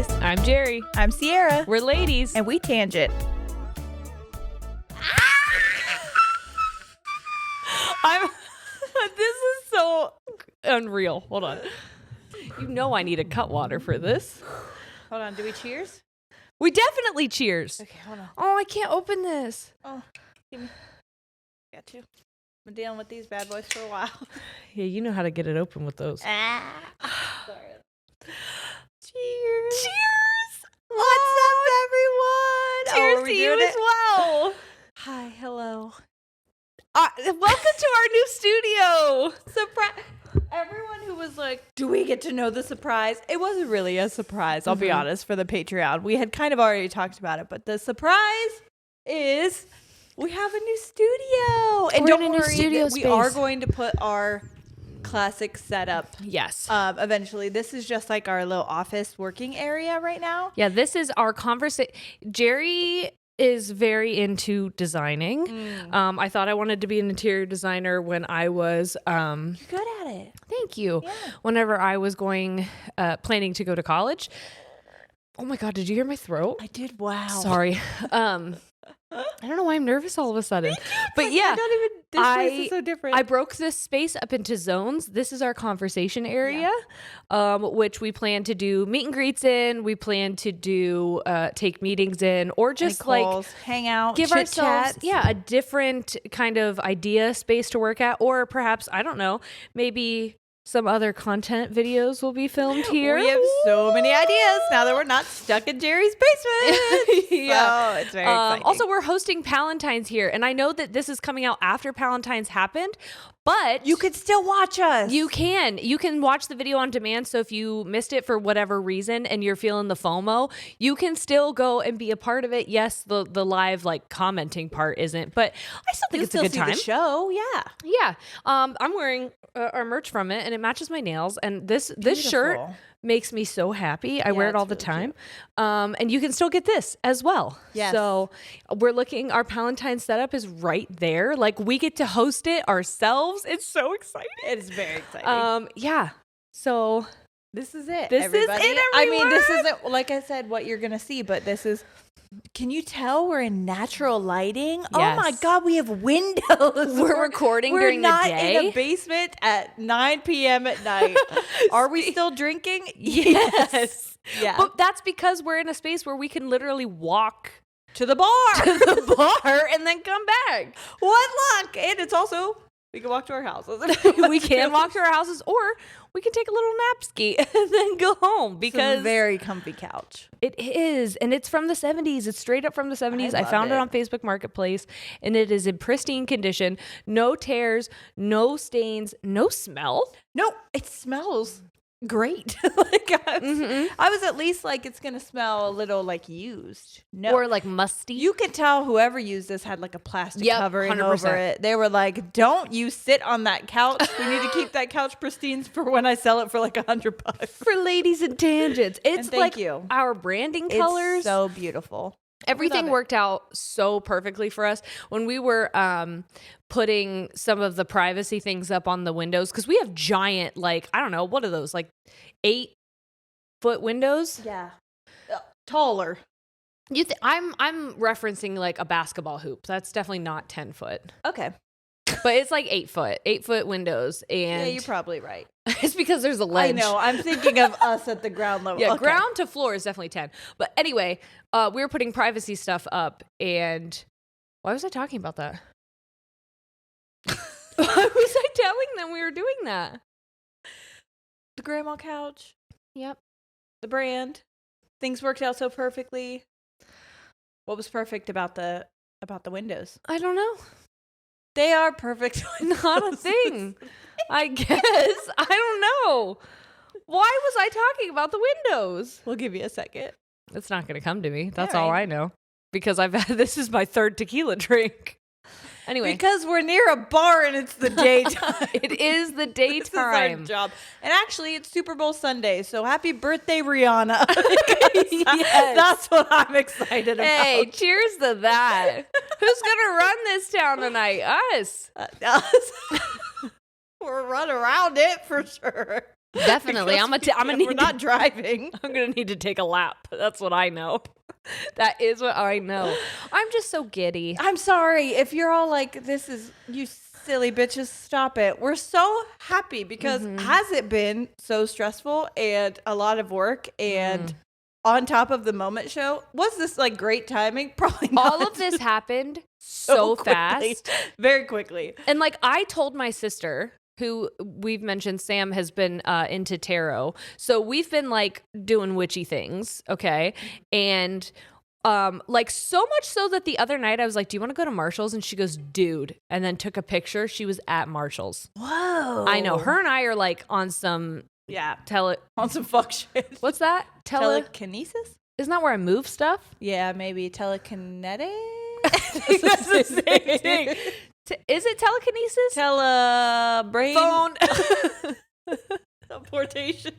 guys. I'm Jerry. I'm Sierra. We're ladies. And we tangent. This is so unreal. Hold on. You know I need a cut water for this. Hold on. Do we cheers? We definitely cheers. Okay, hold on. Oh, I can't open this. Oh, give me. Got to. Been dealing with these bad boys for a while. Yeah, you know how to get it open with those. Sorry. Cheers. Cheers. What's up, everyone? Cheers are we to you doing as well. Hi, hello. Welcome to our new studio. Surprise. Everyone who was like, do we get to know the surprise? It wasn't really a surprise, I'll be honest, for the Patreon. We had kind of already talked about it, but the surprise is we have a new studio. And We're don't in a new worry, studio we space. are going to put our classic setup Yes. eventually. This is just like our little office working area right now. Yeah, this is our conversation. Jerry is very into designing. I thought I wanted to be an interior designer when I was You're good at it. thank you. Yeah. Whenever I was planning to go to college. Oh my God, did you hear my throat? I did. Wow. Sorry. I don't know why I'm nervous all of a sudden. But yeah, This place is so different. I broke this space up into zones. This is our conversation area, which we plan to do meet and greets in. We plan to do take meetings in, or just like hang out, give ourselves a different kind of idea space to work at, or perhaps, I don't know, maybe some other content videos will be filmed here. We have so many ideas now that we're not stuck in Jerry's basement. Yeah. So it's very exciting. Also, we're hosting Palentine's here, and I know that this is coming out after Palentine's happened, but you could still watch us. You can watch the video on demand. So if you missed it for whatever reason and you're feeling the FOMO, you can still go and be a part of it. Yes, the live like commenting part isn't, but I still think it's a good time. The show, yeah. Yeah. I'm wearing our merch from it, and it matches my nails. And this shirt makes me so happy. I wear it all the time. And you can still get this as well. Yes. So our Palentine setup is right there. Like, we get to host it ourselves. It's so exciting. It is very exciting. Yeah. So this is it. This everybody. is it, I mean, this everyone. isn't, like I said, what you're going to see, but this is, can you tell we're in natural lighting? Yes. Oh my God, we have windows. We're recording during the day. We're not in a basement at 9 p.m. at night. Are we still drinking? Yes. Yeah. But that's because we're in a space where we can literally walk to the bar. to the bar and then come back. What luck. And it's also, we can walk to our houses. We can walk to our houses, or we can take a little nap ski and then go home, because it's a very comfy couch. It is, and it's from the 70s. It's straight up from the 70s. I found it on Facebook Marketplace, and it is in pristine condition. No tears, no stains, no smell. No, it smells great. Like I was at least like, it's gonna smell a little like used. No, Or like musty. you could tell whoever used this had like a plastic covering 100%. over it. They were like, don't you sit on that couch. We need to keep that couch pristine for when I sell it for like $100 for ladies and tangents. It's And thank like you. our branding colors. It's so beautiful. Everything Love it. worked out so perfectly for us when we were putting some of the privacy things up on the windows, because we have giant, like, I don't know, what are those, like 8-foot windows? Yeah, taller. I'm referencing like a basketball hoop. That's definitely not 10 foot, Okay. but it's like 8 foot windows, and Yeah, you're probably right. it's because there's a ledge. I know. I'm thinking of us at the ground level. Yeah, Okay. ground to floor is definitely 10. But anyway, we were putting privacy stuff up, and why was I talking about that? Why was I telling them we were doing that? The grandma couch, Yep. the brand, things worked out so perfectly. What was perfect about the windows? I don't know. They are perfect. Not a thing. I guess. I don't know. Why was I talking about the windows? We'll give you a second. It's not going to come to me. That's All all right. I know. Because this is my third tequila drink. Anyway. Because we're near a bar and it's the daytime. It is the This is our daytime. job. And actually, it's Super Bowl Sunday, so happy birthday, Rihanna. Yes. That's what I'm excited about. Hey, cheers to that. Who's going to run this town tonight? Us. Us. We're running around it for sure. Definitely. I'm gonna need we're not driving. I'm gonna need to take a lap. That's what I know. That is what I know. I'm just so giddy. I'm sorry if you're all like, this is, you silly bitches, stop it. We're so happy because has it been so stressful and a lot of work and on top of the moment show? Was this like great timing? Probably not. All of this happened so fast. Very quickly. And like I told my sister, who we've mentioned, Sam has been into tarot. So we've been like doing witchy things, okay? And like so much so that the other night I was like, do you want to go to Marshall's? And she goes, dude. And then took a picture. She was at Marshall's. Whoa. I know. Her and I are like on some... Yeah. On some fuck shit. What's that? Telekinesis? Isn't that where I move stuff? Yeah, maybe telekinetic. That's the same thing. Is it telekinesis? Brain Phone. teleportation.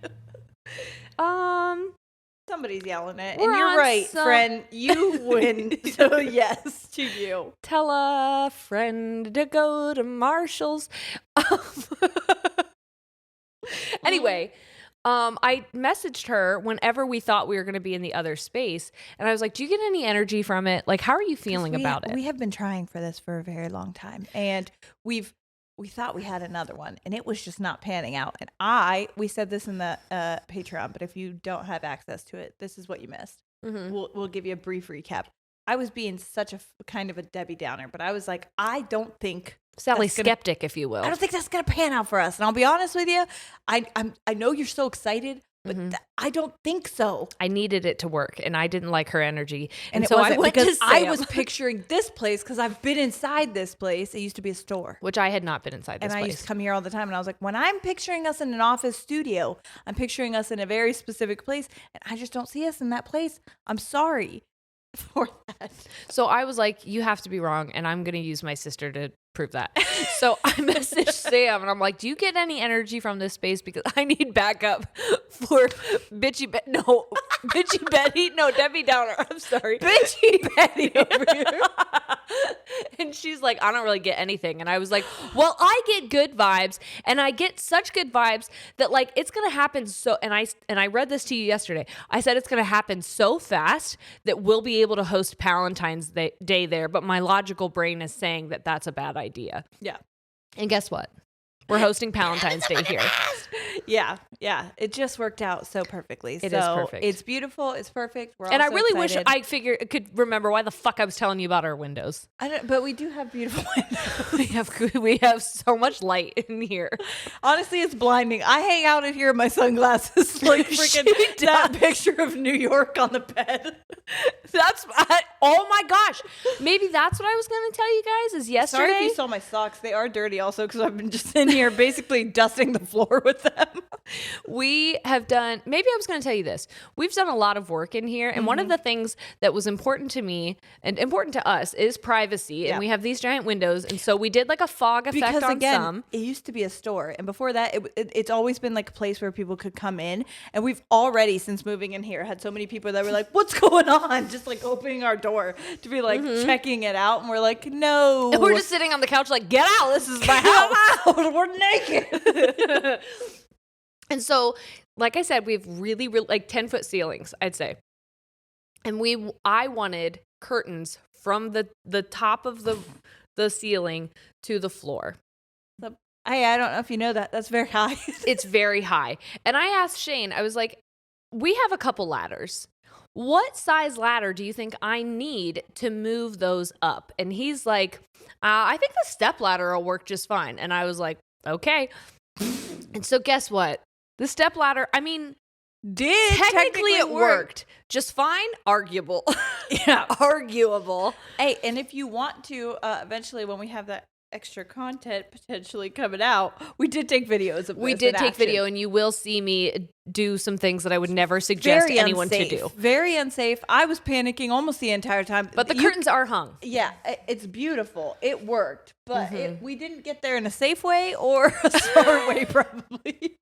Somebody's yelling it. We're And you're on right, some- friend. You win. So yes to you. Tell a friend to go to Marshall's. Anyway, I messaged her whenever we thought we were going to be in the other space. And I was like, do you get any energy from it? Like, how are you feeling about it? We have been trying for this for a very long time. And we thought we had another one. And it was just not panning out. And we said this in the Patreon, but if you don't have access to it, this is what you missed. We'll give you a brief recap. I was being such a kind of a Debbie Downer, but I was like, I don't think... Sally Skeptic, if you will. I don't think that's going to pan out for us. And I'll be honest with you, I know you're so excited, but I don't think so. I needed it to work, and I didn't like her energy. And so I went to Sam. I was picturing this place because I've been inside this place. It used to be a store. Which I had not been inside this place. And I used to come here all the time. And I was like, when I'm picturing us in an office studio, I'm picturing us in a very specific place. And I just don't see us in that place. I'm sorry for that. So I was like, you have to be wrong, and I'm going to use my sister to prove that. So I messaged Sam, and I'm like, do you get any energy from this space? Because I need backup for Bitchy Betty. No, Debbie Downer. I'm sorry. Bitchy Betty over here. And she's like, I don't really get anything. And I was like, well, I get good vibes, and I get such good vibes that like it's going to happen. So, and I read this to you yesterday. I said it's going to happen so fast that we'll be able to host Palentine's Day there. But my logical brain is saying that that's a bad idea. Yeah. And guess what? We're hosting Palentine's Day here. Yeah. It just worked out so perfectly. It is perfect. It's beautiful. It's perfect. We're all and I so really excited. wish I could remember why the fuck I was telling you about our windows. But we do have beautiful windows. we have so much light in here. Honestly, it's blinding. I hang out in here in my sunglasses, like freaking that picture of New York on the bed. Oh my gosh. Maybe that's what I was going to tell you guys is yesterday. Sorry if you saw my socks. They are dirty also because I've been just in here basically dusting the floor with them. We have done, maybe I was going to tell you this. We've done a lot of work in here. And one of the things that was important to me and important to us is privacy. Yeah. And we have these giant windows. And so we did like a fog effect because on again, some. it used to be a store. And before that, it's always been like a place where people could come in. And we've already, since moving in here, had so many people that were like, what's going on? Just like opening our door to be like checking it out. And we're like, no. And we're just sitting on the couch like, get out. This is my house. Get out. We're naked. And so, like I said, we have really like 10-foot ceilings, I'd say. And I wanted curtains from the top of the ceiling to the floor. I don't know if you know that. That's very high. It's very high. And I asked Shane, I was like, we have a couple ladders. What size ladder do you think I need to move those up? And he's like, I think the step ladder will work just fine. And I was like, okay. And so guess what? The step ladder, I mean, technically it worked just fine. Arguable. Yeah. Arguable. Hey, and if you want to, eventually when we have that extra content potentially coming out, we did take videos of this. We did take video, and you will see me do some things that I would never suggest anyone to do. Very unsafe. I was panicking almost the entire time. But the curtains are hung. Yeah, it's beautiful. It worked. But we didn't get there in a safe way or a smart way, probably.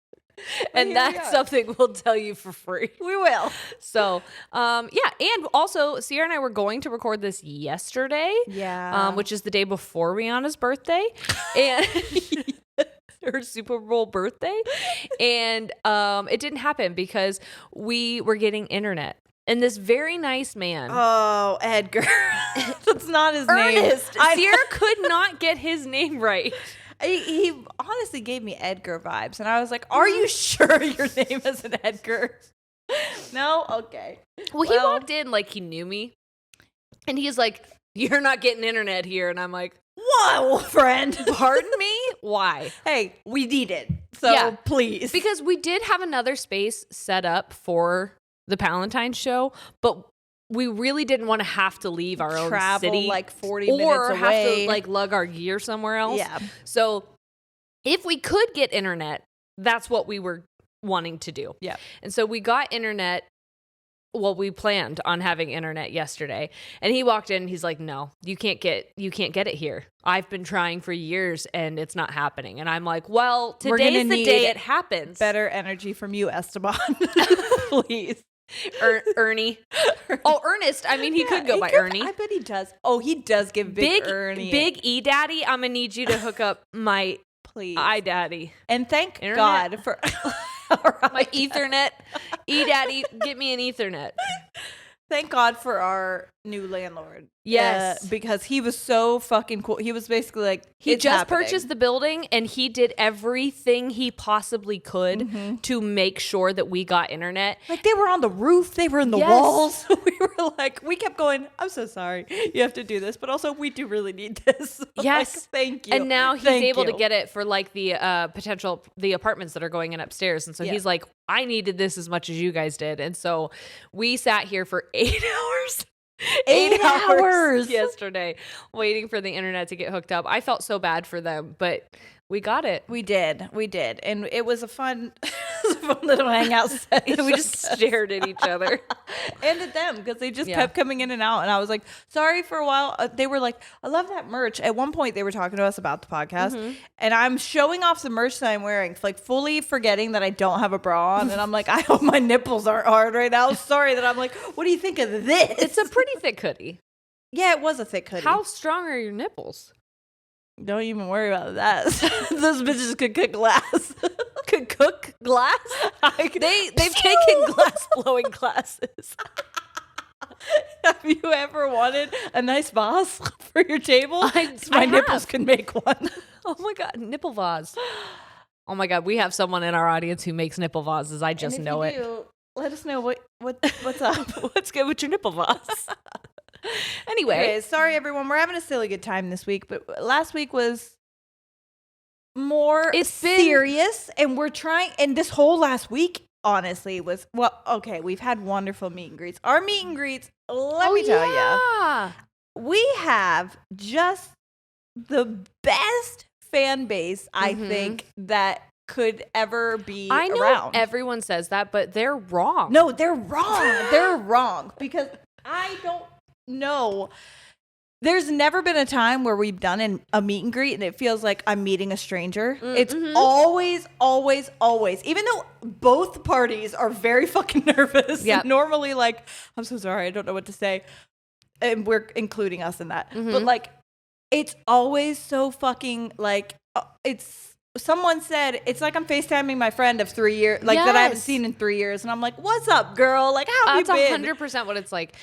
And that's something we'll tell you for free. We will. So, yeah. And also, Sierra and I were going to record this yesterday. Yeah. Which is the day before Rihanna's birthday. And her Super Bowl birthday. And it didn't happen because we were getting internet. And this very nice man. Oh, Edgar. That's not his name. Ernest. Sierra could not get his name right. He honestly gave me Edgar vibes. And I was like, are you sure your name isn't Edgar? No? Okay. Well, he walked in like he knew me. And he's like, you're not getting internet here. And I'm like, whoa, friend. Pardon me? Why? Hey, we need it. So please. Because we did have another space set up for the Palentine show, but we really didn't want to have to leave our own city, like 40 minutes away, or have to like lug our gear somewhere else. Yeah. So if we could get internet, that's what we were wanting to do. Yeah. And so we got internet. Well, we planned on having internet yesterday, and he walked in and he's like, no, you can't get it here. I've been trying for years and it's not happening. And I'm like, well, today's the day it happens. Better energy from you, Esteban. Please. Ernie. Oh, Ernest. I mean, he could go by Ernie. I bet he does. Oh, he does give big Ernie. Big E Daddy, I'm going to need you to hook up my I Daddy. And thank internet. God for my Ethernet. E Daddy, get me an Ethernet. Thank God for our new landlord. Yes. Because he was so fucking cool. He was basically like, he just purchased the building and he did everything he possibly could to make sure that we got internet. Like they were on the roof. They were in the walls. We were like, we kept going, I'm so sorry you have to do this. But also we do really need this. Yes. Like, thank you. And now he's able to get it for like the the apartments that are going in upstairs. And so he's like, I needed this as much as you guys did. And so we sat here for 8 hours. 8 hours yesterday waiting for the internet to get hooked up. I felt so bad for them, but we got it. We did. And it was a fun little hangout session. We just stared at each other. And at them, because they just kept coming in and out. And I was like, sorry for a while. They were like, I love that merch. At one point, they were talking to us about the podcast. And I'm showing off the merch that I'm wearing, like fully forgetting that I don't have a bra on. And I'm like, I hope my nipples aren't hard right now. Sorry that I'm like, what do you think of this? It's a pretty thick hoodie. Yeah, it was a thick hoodie. How strong are your nipples? Don't even worry about that. Those bitches could cook glass. Could cook glass? They've taken glass blowing classes. Have you ever wanted a nice vase for your table? My nipples can make one. Oh my God, nipple vase. Oh my God, we have someone in our audience who makes nipple vases. I just know it. Let us know what's up. What's good with your nipple vase? Anyway, sorry everyone, we're having a silly good time this week, but last week was more serious, and we're trying. And this whole last week, honestly, was we've had wonderful meet and greets. Our meet and greets, let me tell you, we have just the best fan base I think that could ever be I know around. Everyone says that, but they're wrong. No, they're wrong. They're wrong because I don't know. There's never been a time where we've done a meet and greet and it feels like I'm meeting a stranger. It's always, even though both parties are very fucking nervous. Yep. Normally like, I'm so sorry, I don't know what to say. And we're including us in that. But like, it's always so fucking like, someone said it's like I'm FaceTiming my friend of 3 years, like that I haven't seen in 3 years, and I'm like, "What's up, girl? Like, how have you been?" That's 100% what it's like,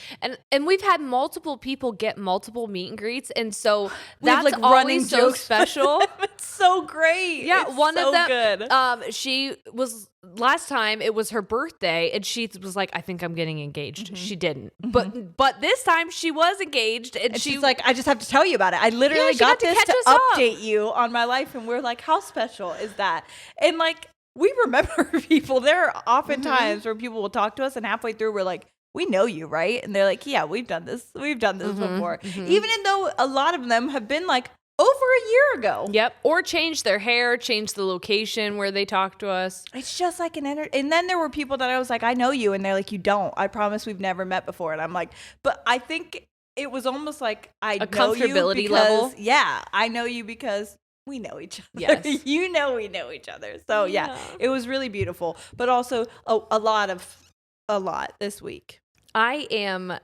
and we've had multiple people get multiple meet and greets, and so that's like always so special. It's so great. Yeah, it's one so of them. Good. She was last time. It was her birthday, and she was like, "I think I'm getting engaged." She didn't, but this time she was engaged, and she's like, "I just have to tell you about it. I literally got this to update you on my life," and we're like, "How special is that?" And like, we remember people. There are often times where people will talk to us, and halfway through, we're like, "We know you, right?" And they're like, "Yeah, we've done this. We've done this before." Even though a lot of them have been like over a year ago. Yep. Or change their hair, change the location where they talk to us. It's just like and then there were people that I was like, "I know you," and they're like, "You don't. I promise we've never met before." And I'm like, but I think it was almost like I know comfortability you because, level. Yeah, I know you because we know each other. Yes. You know we know each other. So yeah, it was really beautiful. But also a lot this week. I'm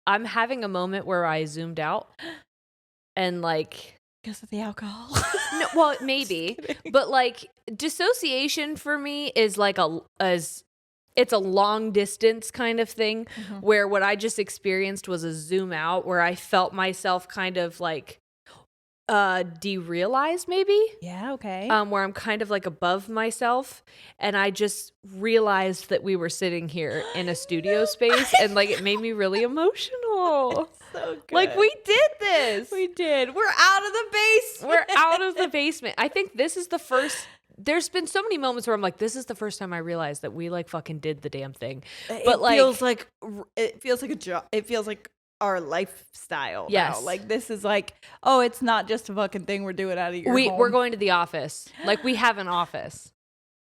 having a moment where I zoomed out and like Because of the alcohol. No, well, maybe, but like dissociation for me is like it's a long distance kind of thing where what I just experienced was a zoom out where I felt myself kind of like derealized maybe. Yeah, okay. Where I'm kind of like above myself and I just realized that we were sitting here in a studio space and like it made me really emotional. So good. Like we did this. We did. We're out of the basement. We're out of the basement. I think this is the first. There's been so many moments where I'm like, this is the first time I realized that we like fucking did the damn thing. But it feels like a job. It feels like our lifestyle. Yes. Now. Like this is like, oh, it's not just a fucking thing we're doing out of your home. We're going to the office. Like we have an office.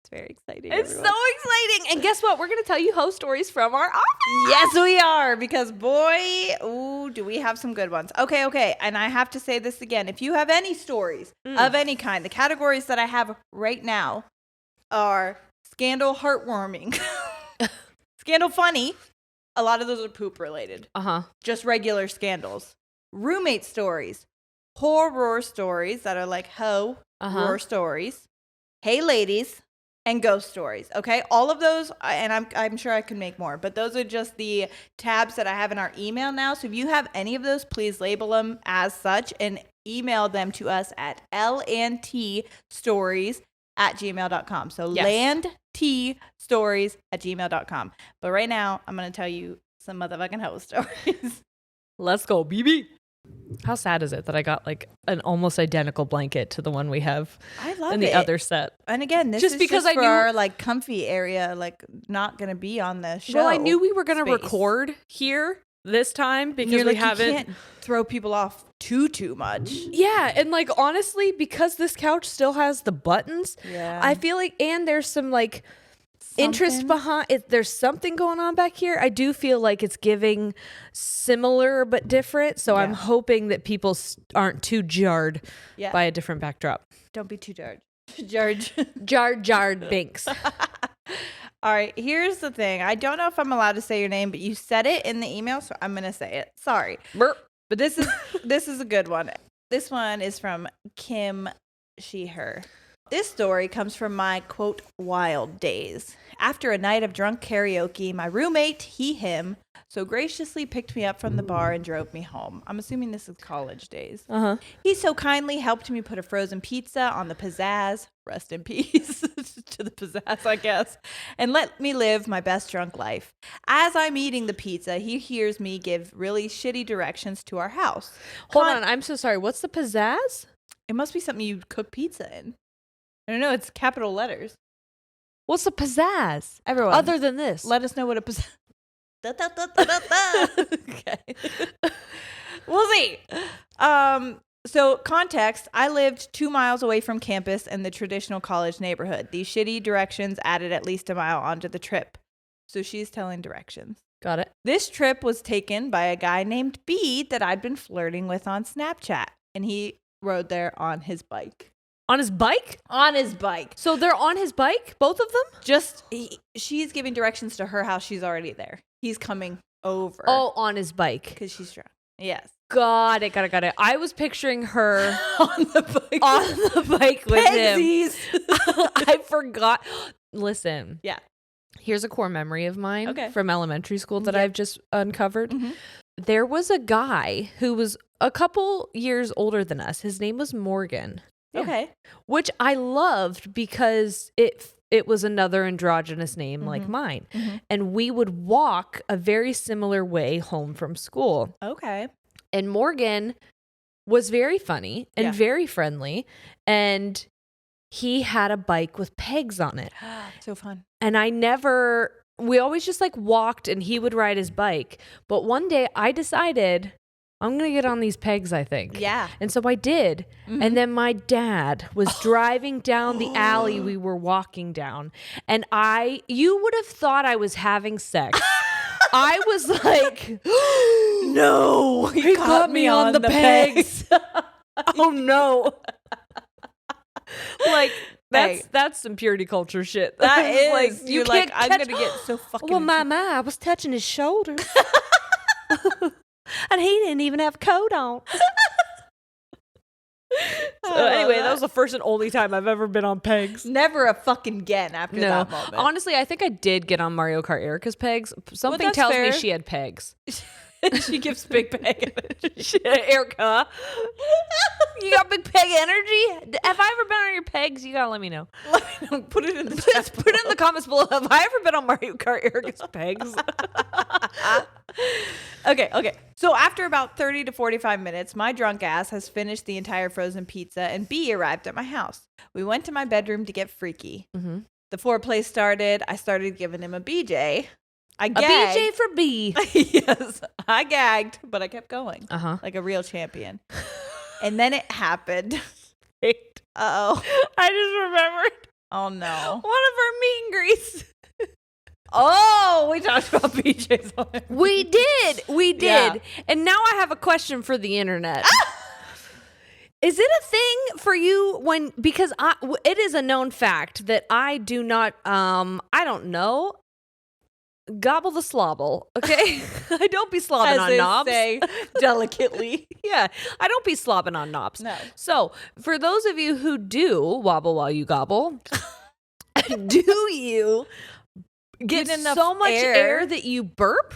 It's very exciting. It's everyone. so exciting. And guess what? We're going to tell you host stories from our office. Yes, we are. Because boy, ooh, do we have some good ones. Okay. And I have to say this again. If you have any stories of any kind, the categories that I have right now are scandal heartwarming, scandal funny. A lot of those are poop related. Just regular scandals. Roommate stories. Horror stories that are like horror stories. Hey ladies. And ghost stories, okay? All of those, and I'm sure I can make more, but those are just the tabs that I have in our email now. So if you have any of those, please label them as such and email them to us at landtstories@gmail.com. So yes. landtstories@gmail.com. But right now, I'm going to tell you some motherfucking host stories. Let's go, BB. How sad is it that I got like an almost identical blanket to the one we have in the other set? And again, this is because I knew our like comfy area, like not going to be on the show. Well, I knew we were going to record here this time because we haven't. You can't throw people off too much. Yeah, and like honestly, because this couch still has the buttons, I feel like, and there's some like interest behind it. There's something going on back here. I do feel like it's giving similar but different. So I'm hoping that people aren't too jarred by a different backdrop. Don't be too jarred. Jarred Binks. All right, here's the thing. I don't know if I'm allowed to say your name, but you said it in the email, so I'm gonna say it. Sorry. Burp. But this is a good one. This one is from Kim, she, her. This story comes from my, quote, wild days. After a night of drunk karaoke, my roommate, he, him, so graciously picked me up from the bar and drove me home. I'm assuming this is college days. He so kindly helped me put a frozen pizza on the pizzazz, rest in peace to the pizzazz, I guess, and let me live my best drunk life. As I'm eating the pizza, he hears me give really shitty directions to our house. Hold on, I'm so sorry. What's the pizzazz? It must be something you cook pizza in. I don't know. It's capital letters. What's the pizzazz? Everyone. Other than this. Let us know what a pizzazz. Okay. We'll see. So context, I lived 2 miles away from campus in the traditional college neighborhood. These shitty directions added at least a mile onto the trip. So she's telling directions. Got it. This trip was taken by a guy named B that I'd been flirting with on Snapchat. And he rode there on his bike. On his bike? On his bike. So they're on his bike, both of them? She's giving directions to her house. She's already there. He's coming over. Oh, on his bike. Because she's drunk. Yes. Got it. I was picturing her on the bike with Pegsies. him. I forgot. Listen. Yeah. Here's a core memory of mine from elementary school that I've just uncovered. Mm-hmm. There was a guy who was a couple years older than us. His name was Morgan. Yeah. Okay. Which I loved because it was another androgynous name like mine. Mm-hmm. And we would walk a very similar way home from school. Okay. And Morgan was very funny and very friendly. And he had a bike with pegs on it. So fun. And we always just like walked and he would ride his bike. But one day I decided I'm going to get on these pegs, I think. Yeah. And so I did. Mm-hmm. And then my dad was driving down the alley we were walking down. And you would have thought I was having sex. I was like, no, he got me on the pegs. Oh no. Like, that's some purity culture shit. That is. Like, you're like, I'm going to get so fucking. Well, my, I was touching his shoulders. And he didn't even have a coat on. So anyway, that was the first and only time I've ever been on pegs. Never a fucking again after that moment. Honestly, I think I did get on Mario Kart Erica's pegs. Something tells me she had pegs. She gives big peg energy. Erica, you got big peg energy? Have I ever been on your pegs? You gotta let me know. Put it in the Just put it in the comments below. Have I ever been on Mario Kart Erica's pegs? Okay. So after about 30 to 45 minutes, my drunk ass has finished the entire frozen pizza and B arrived at my house. We went to my bedroom to get freaky. Mm-hmm. The foreplay started. I started giving him a BJ. I gagged. A BJ for B. Yes, I gagged, but I kept going. Like a real champion. And then it happened. Uh-oh. I just remembered. Oh, no. One of our meet and greets. Oh, we talked about BJ's on it. We did. Yeah. And now I have a question for the internet. Is it a thing for you because it is a known fact that I do not, I don't know, gobble the slobble, okay? I don't be slobbing on knobs. Say delicately. Yeah, I don't be slobbing on knobs. No. So, for those of you who do wobble while you gobble, do you get enough so much air that you burp?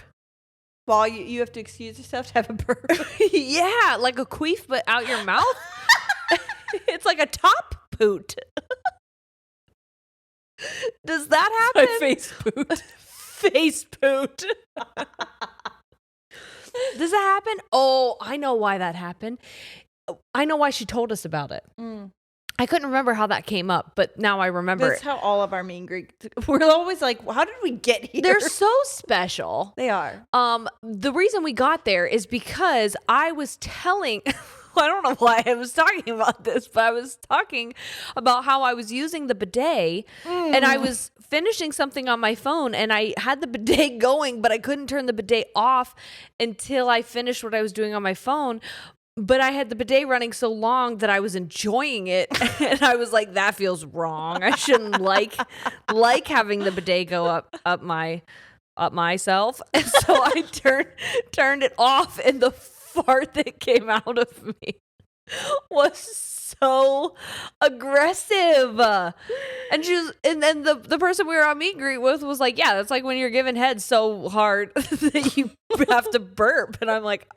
While you have to excuse yourself to have a burp. Yeah, like a queef, but out your mouth. It's like a top poot. Does that happen? My face poot. Face poot. Does that happen? Oh, I know why that happened. I know why she told us about it. I couldn't remember how that came up, but now I remember. That's how all of our mean Greek. We're always like, how did we get here? They're so special. They are. The reason we got there is because I was telling. I don't know why I was talking about this, but I was talking about how I was using the bidet and I was finishing something on my phone and I had the bidet going, but I couldn't turn the bidet off until I finished what I was doing on my phone. But I had the bidet running so long that I was enjoying it, and I was like, "That feels wrong. I shouldn't like having the bidet go up myself." And so I turned it off, and the fart that came out of me was so aggressive. And then the person we were on meet and greet with was like, "Yeah, that's like when you're giving head so hard that you have to burp." And I'm like,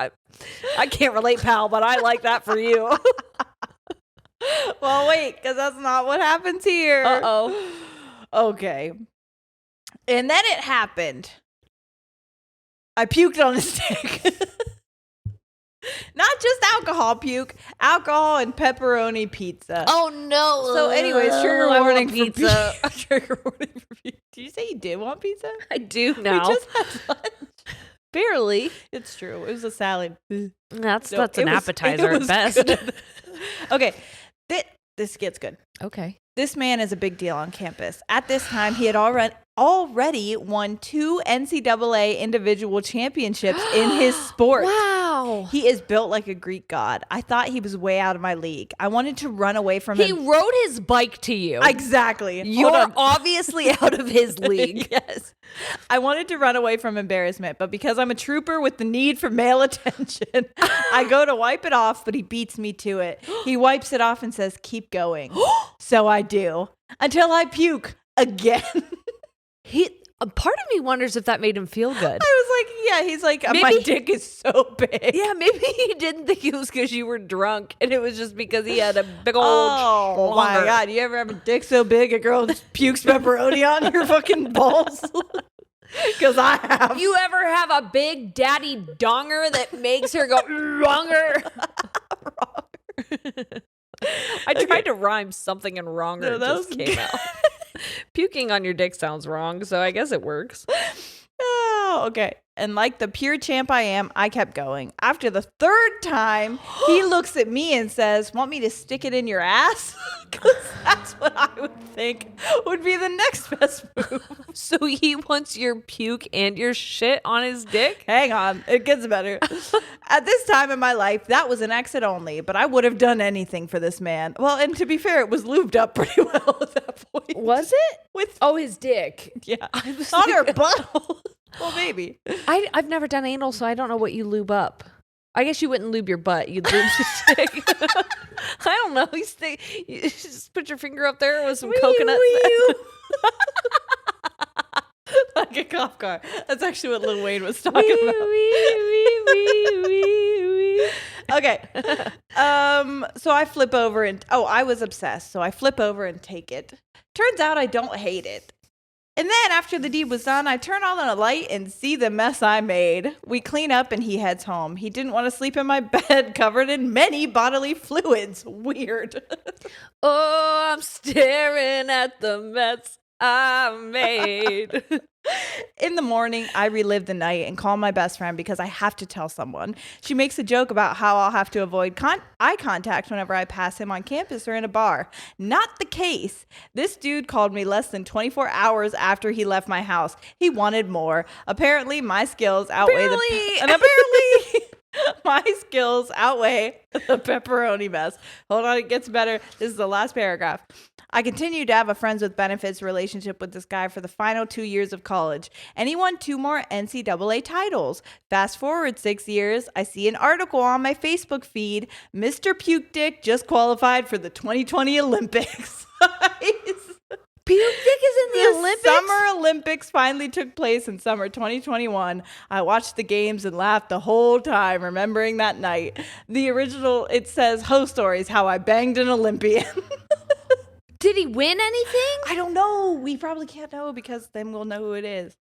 I can't relate, pal, but I like that for you. Well, wait, because that's not what happens here. Uh-oh. Okay. And then it happened. I puked on his dick. Not just alcohol puke, alcohol and pepperoni pizza. Oh no! So, anyways, trigger warning pizza. Trigger warning for pizza. Did you say you did want pizza? I do now. We just had lunch. Barely. It's true. It was a salad. That's an appetizer at best. Okay, this gets good. Okay. This man is a big deal on campus. At this time, he had already won 2 NCAA individual championships in his sport. Wow. He is built like a Greek god. I thought he was way out of my league. I wanted to run away from him. He rode his bike to you. Exactly. You're obviously out of his league. Yes. I wanted to run away from embarrassment, but because I'm a trooper with the need for male attention, I go to wipe it off, but he beats me to it. He wipes it off and says, "Keep going." So I do. Until I puke again. A part of me wonders if that made him feel good. I was like, yeah, he's like, my dick is so big. Yeah, maybe he didn't think it was because you were drunk and it was just because he had a big old Oh my God. You ever have a dick so big a girl just pukes pepperoni on your fucking balls? Because I have. You ever have a big daddy donger that makes her go wronger? I tried to rhyme something and wronger. No, it that just was came out. Puking on your dick sounds wrong, so I guess it works. Oh, okay. And like the pure champ I am, I kept going. After the 3rd time, he looks at me and says, "Want me to stick it in your ass?" Because that's what I would think would be the next best move. So he wants your puke and your shit on his dick? Hang on. It gets better. At this time in my life, that was an exit only, but I would have done anything for this man. Well, and to be fair, it was lubed up pretty well at that point. Was it? With his dick. Yeah. On her butthole. Well, maybe. I've never done anal, so I don't know what you lube up. I guess you wouldn't lube your butt. You'd lube the stick. I don't know. You just put your finger up there with some coconut. Like a cop car. That's actually what Lil Wayne was talking about. Okay. So I flip over and I was obsessed. So I flip over and take it. Turns out I don't hate it. And then after the deed was done, I turn on a light and see the mess I made. We clean up and he heads home. He didn't want to sleep in my bed covered in many bodily fluids. Weird. Oh, I'm staring at the mess I made. In the morning, I relive the night and call my best friend because I have to tell someone. She makes a joke about how I'll have to avoid eye contact whenever I pass him on campus or in a bar. Not the case. This dude called me less than 24 hours after he left my house. He wanted more. Apparently, my skills outweigh my skills outweigh the pepperoni mess. Hold on, it gets better. This is the last paragraph. I continued to have a friends with benefits relationship with this guy for the final 2 years of college, and he won 2 more NCAA titles. Fast forward 6 years, I see an article on my Facebook feed. Mr. Puke Dick just qualified for the 2020 Olympics. Puke Dick is in the Olympics? Summer Olympics finally took place in summer 2021. I watched the games and laughed the whole time, remembering that night. The original, it says, Host Stories, how I banged an Olympian. Did he win anything? I don't know. We probably can't know because then we'll know who it is.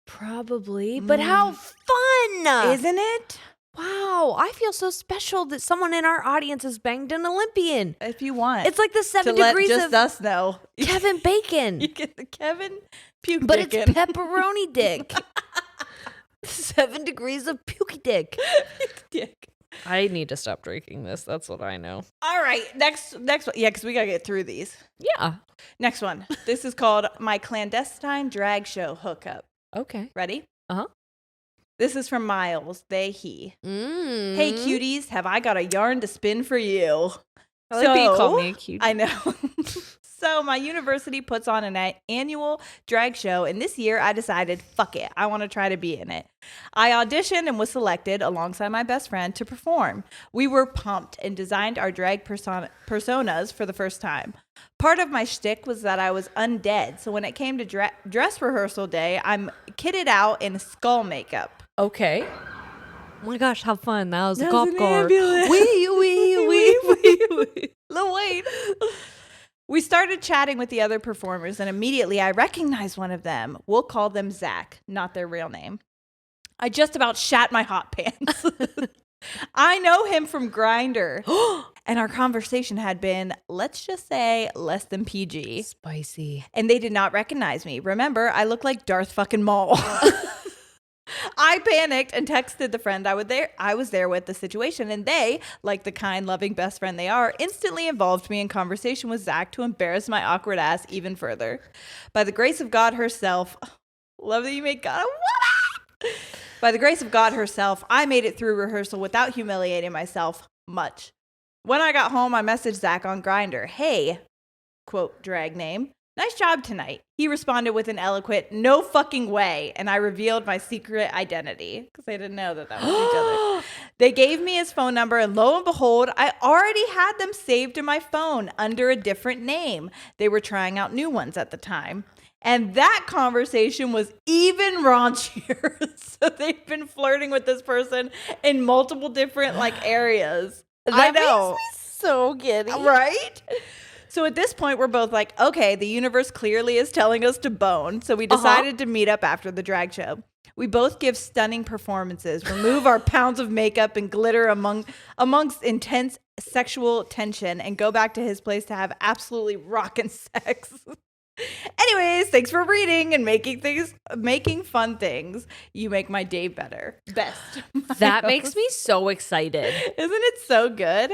Probably. But how fun! Isn't it? Wow. I feel so special that someone in our audience has banged an Olympian. If you want. It's like the 7 to degrees let just of us know. Kevin Bacon. You get the Kevin Puke But Dick it's pepperoni dick. 7 degrees of pukey dick. Puke Dick. I need to stop drinking this. That's what I know. All right. Next one. Yeah, because we got to get through these. Yeah. Next one. This is called My Clandestine Drag Show Hookup. Okay. Ready? Uh-huh. This is from Miles. He. Mm. Hey, cuties. Have I got a yarn to spin for you? I like that you call me a cutie. I know. So my university puts on an annual drag show, and this year I decided, fuck it, I want to try to be in it. I auditioned and was selected alongside my best friend to perform. We were pumped and designed our drag personas for the first time. Part of my shtick was that I was undead, so when it came to dress rehearsal day, I'm kitted out in skull makeup. Okay. Oh my gosh, how fun. That was a That cop was an car. ambulance. Wee. Lil Wayne. We started chatting with the other performers, and immediately I recognized one of them. We'll call them Zach, not their real name. I just about shat my hot pants. I know him from Grindr, and our conversation had been, let's just say, less than PG. Spicy. And they did not recognize me. Remember, I look like Darth fucking Maul. I panicked and texted the friend I was there with the situation, and they, like the kind, loving best friend they are, instantly involved me in conversation with Zach to embarrass my awkward ass even further. By the grace of God herself, love that you make God a woman. By the grace of God herself, I made it through rehearsal without humiliating myself much. When I got home, I messaged Zach on Grindr. Hey, quote, drag name. Nice job tonight. He responded with an eloquent, no fucking way. And I revealed my secret identity because they didn't know that was each other. They gave me his phone number, and lo and behold, I already had them saved in my phone under a different name. They were trying out new ones at the time. And that conversation was even raunchier. So they've been flirting with this person in multiple different areas. I know. Makes me so giddy. Right? So at this point, we're both like, okay, the universe clearly is telling us to bone. So we decided to meet up after the drag show. We both give stunning performances, remove our pounds of makeup and glitter amongst intense sexual tension, and go back to his place to have absolutely rockin' sex. Anyways, thanks for reading and making fun things. You make my day better. Best. That makes me so excited. Isn't it so good?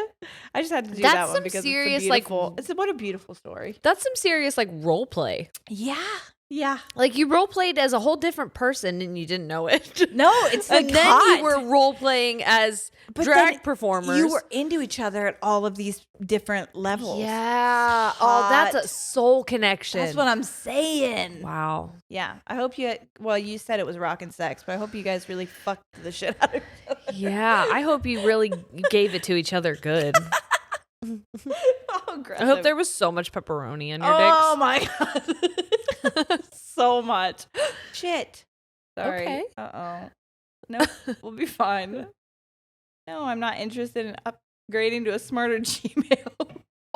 I just had to do That's that one some because serious, what a beautiful story. That's some serious role play. Yeah. Yeah. You role played as a whole different person and you didn't know it. No, it's and then hot. you were role playing as drag performers. You were into each other at all of these different levels. Yeah. Hot. Oh, that's a soul connection. That's what I'm saying. Wow. Yeah. I hope you said it was rock and sex, but I hope you guys really fucked the shit out of each other. Yeah, I hope you really gave it to each other good. I hope there was so much pepperoni in your dicks. Oh my God. So much. Shit. Sorry. Okay. Uh-oh. No, we'll be fine. No, I'm not interested in upgrading to a smarter Gmail.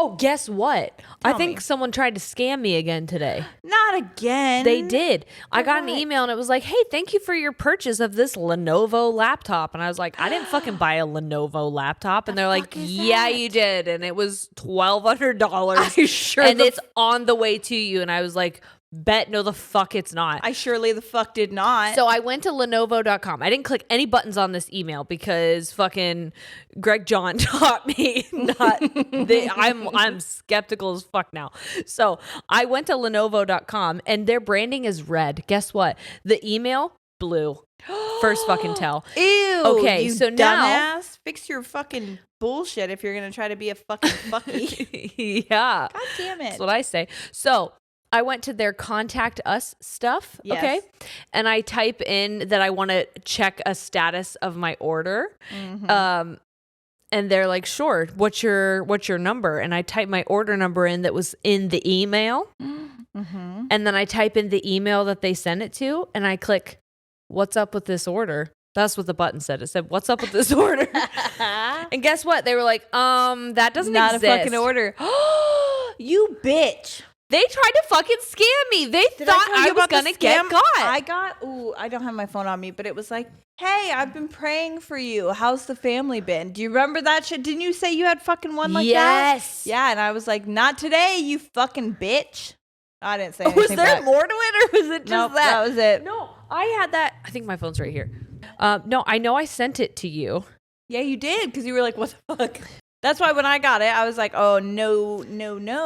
Oh, guess what? Tell I think me. someone tried to scam me again today. Not again. They did. I got an what? email and it was like, hey, thank you for your purchase of this Lenovo laptop. And I was like, I didn't fucking buy a Lenovo laptop. And they're like, yeah, you did. And it was $1,200. I sure and the it's on the way to you. And I was like, bet no the fuck it's not. I surely the fuck did not. So I went to Lenovo.com. I didn't click any buttons on this email because fucking Greg John taught me not. I'm skeptical as fuck now. So I went to Lenovo.com and their branding is red. Guess what? The email blue. First fucking tell. Ew. Okay, you so now dumbass. Fix your fucking bullshit if you're gonna try to be a fucking fucky. yeah, God damn it. that's what I say. So I went to their contact us stuff, Yes. okay? And I type in that I want to check a status of my order. Mhm. And they're like, sure, what's your number? And I type my order number in that was in the email. Mhm. And then I type in the email that they sent it to and I click, what's up with this order? That's what the button said. It said, what's up with this order? And guess what? They were like, that doesn't Not exist. a fucking order. You bitch. They tried to fucking scam me. They Did thought tell you I was about the going to get scam? got. I don't have my phone on me, but it was like, hey, I've been praying for you. How's the family been? Do you remember that shit? Didn't you say you had fucking one like that? Yes. Yeah, and I was like, not today, you fucking bitch. I didn't say anything. Was there back. more to it or was it just Nope, that? that was it. No, I had that. I think my phone's right here. No, I know I sent it to you. Yeah, you did, because you were like, what the fuck? That's why when I got it, I was like, oh, no.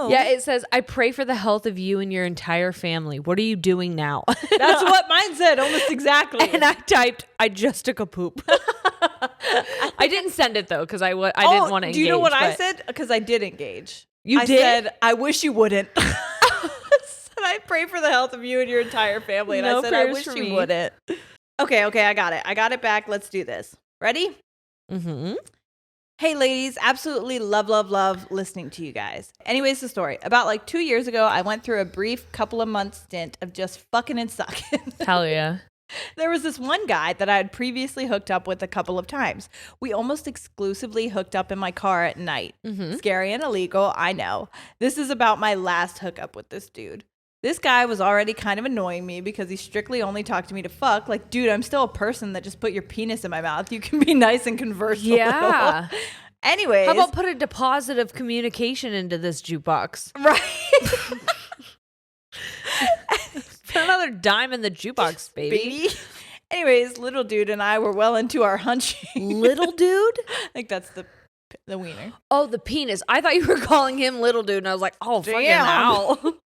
Yeah, it says, I pray for the health of you and your entire family. What are you doing now? That's what mine said, almost exactly. And I typed, I just took a poop. I didn't send it, though, because I didn't want to engage. Do you know what I but- said? Because I did engage. You I did? said, I wish you wouldn't. And I pray for the health of you and your entire family. And No I said, I prayers wish for you me. wouldn't. Okay, I got it. I got it back. Let's do this. Ready? Mm-hmm. Hey, ladies, absolutely love listening to you guys. Anyways, the story. About like 2 years ago, I went through a brief couple of months stint of just fucking and sucking. Hell yeah. There was this one guy that I had previously hooked up with a couple of times. We almost exclusively hooked up in my car at night. Mm-hmm. Scary and illegal, I know. This is about my last hookup with this dude. This guy was already kind of annoying me because he strictly only talked to me to fuck. Like, dude, I'm still a person that just put your penis in my mouth. You can be nice and converse a Yeah. little. Anyways. How about put a deposit of communication into this jukebox? Right. Put another dime in the jukebox, baby. Anyways, little dude and I were well into our hunching. Little dude? I think that's the wiener. Oh, the penis. I thought you were calling him little dude, and I was like, oh, fucking Damn. hell.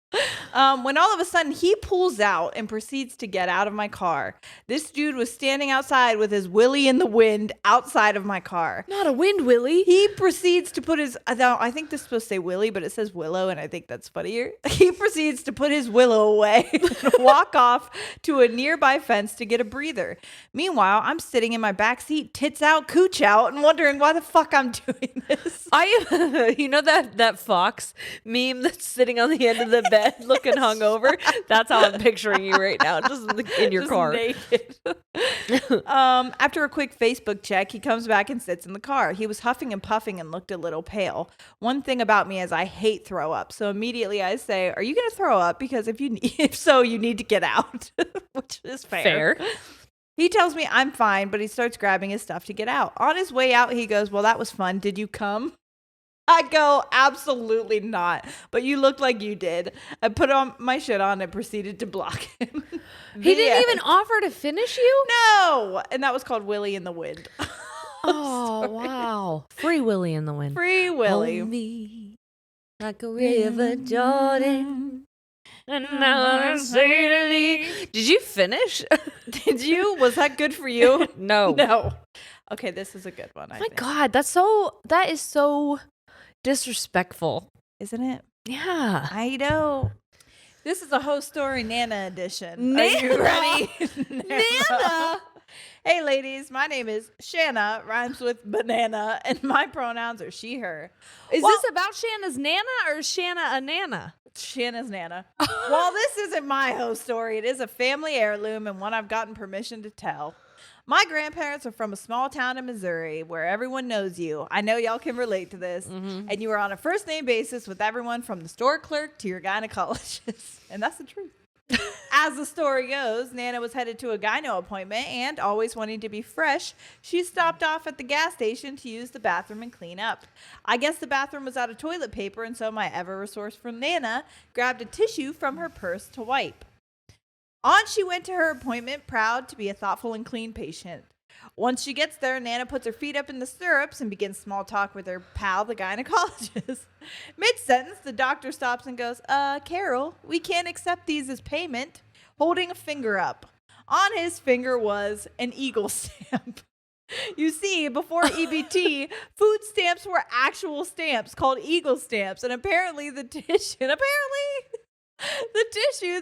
When all of a sudden he pulls out and proceeds to get out of my car. This dude was standing outside with his willy in the wind outside of my car. Not a wind, Willie. He proceeds to put his, I think this is supposed to say Willie, but it says Willow, and I think that's funnier. He proceeds to put his Willow away and walk off to a nearby fence to get a breather. Meanwhile, I'm sitting in my backseat, tits out, cooch out, and wondering why the fuck I'm doing this. You know that Fox meme that's sitting on the end of the bed looking hungover? That's how I'm picturing you right now, just in your Just car. naked. After a quick Facebook check, he comes back and sits in the car. He was huffing and puffing and looked a little pale. One thing about me is I hate throw up. So immediately I say, are you going to throw up? Because if so, you need to get out, which is fair. He tells me I'm fine, but he starts grabbing his stuff to get out. On his way out, he goes, well, that was fun. Did you come? I go, absolutely not. But you looked like you did. I put on my shit on and proceeded to block him. He didn't even offer to finish you? No. And that was called Willy in the Wind. Oh, wow. Free Willie in the wind. Free Willy. Hold me like a river Jordan. And now I say to thee. Did you finish? Did you? Was that good for you? No. No. Okay, this is a good one. Oh my God, that is so disrespectful. Isn't it? Yeah. I know. This is a Host Story Nana edition. Nana. Are you ready? Nana. Hey, ladies, my name is Shanna, rhymes with banana, and my pronouns are she, her. Is this about Shanna's Nana or is Shanna a Nana? Shanna's Nana. While this isn't my host story, it is a family heirloom and one I've gotten permission to tell. My grandparents are from a small town in Missouri where everyone knows you. I know y'all can relate to this. Mm-hmm. And you are on a first name basis with everyone from the store clerk to your gynecologist. And that's the truth. As the story goes, Nana was headed to a gyno appointment and, always wanting to be fresh, she stopped off at the gas station to use the bathroom and clean up. I guess the bathroom was out of toilet paper, and so my ever-resourceful Nana grabbed a tissue from her purse to wipe. On she went to her appointment, proud to be a thoughtful and clean patient. Once she gets there, Nana puts her feet up in the stirrups and begins small talk with her pal, the gynecologist. Mid-sentence, the doctor stops and goes, Carol, we can't accept these as payment. Holding a finger up. On his finger was an eagle stamp. You see, before EBT, food stamps were actual stamps called eagle stamps, and apparently the tissue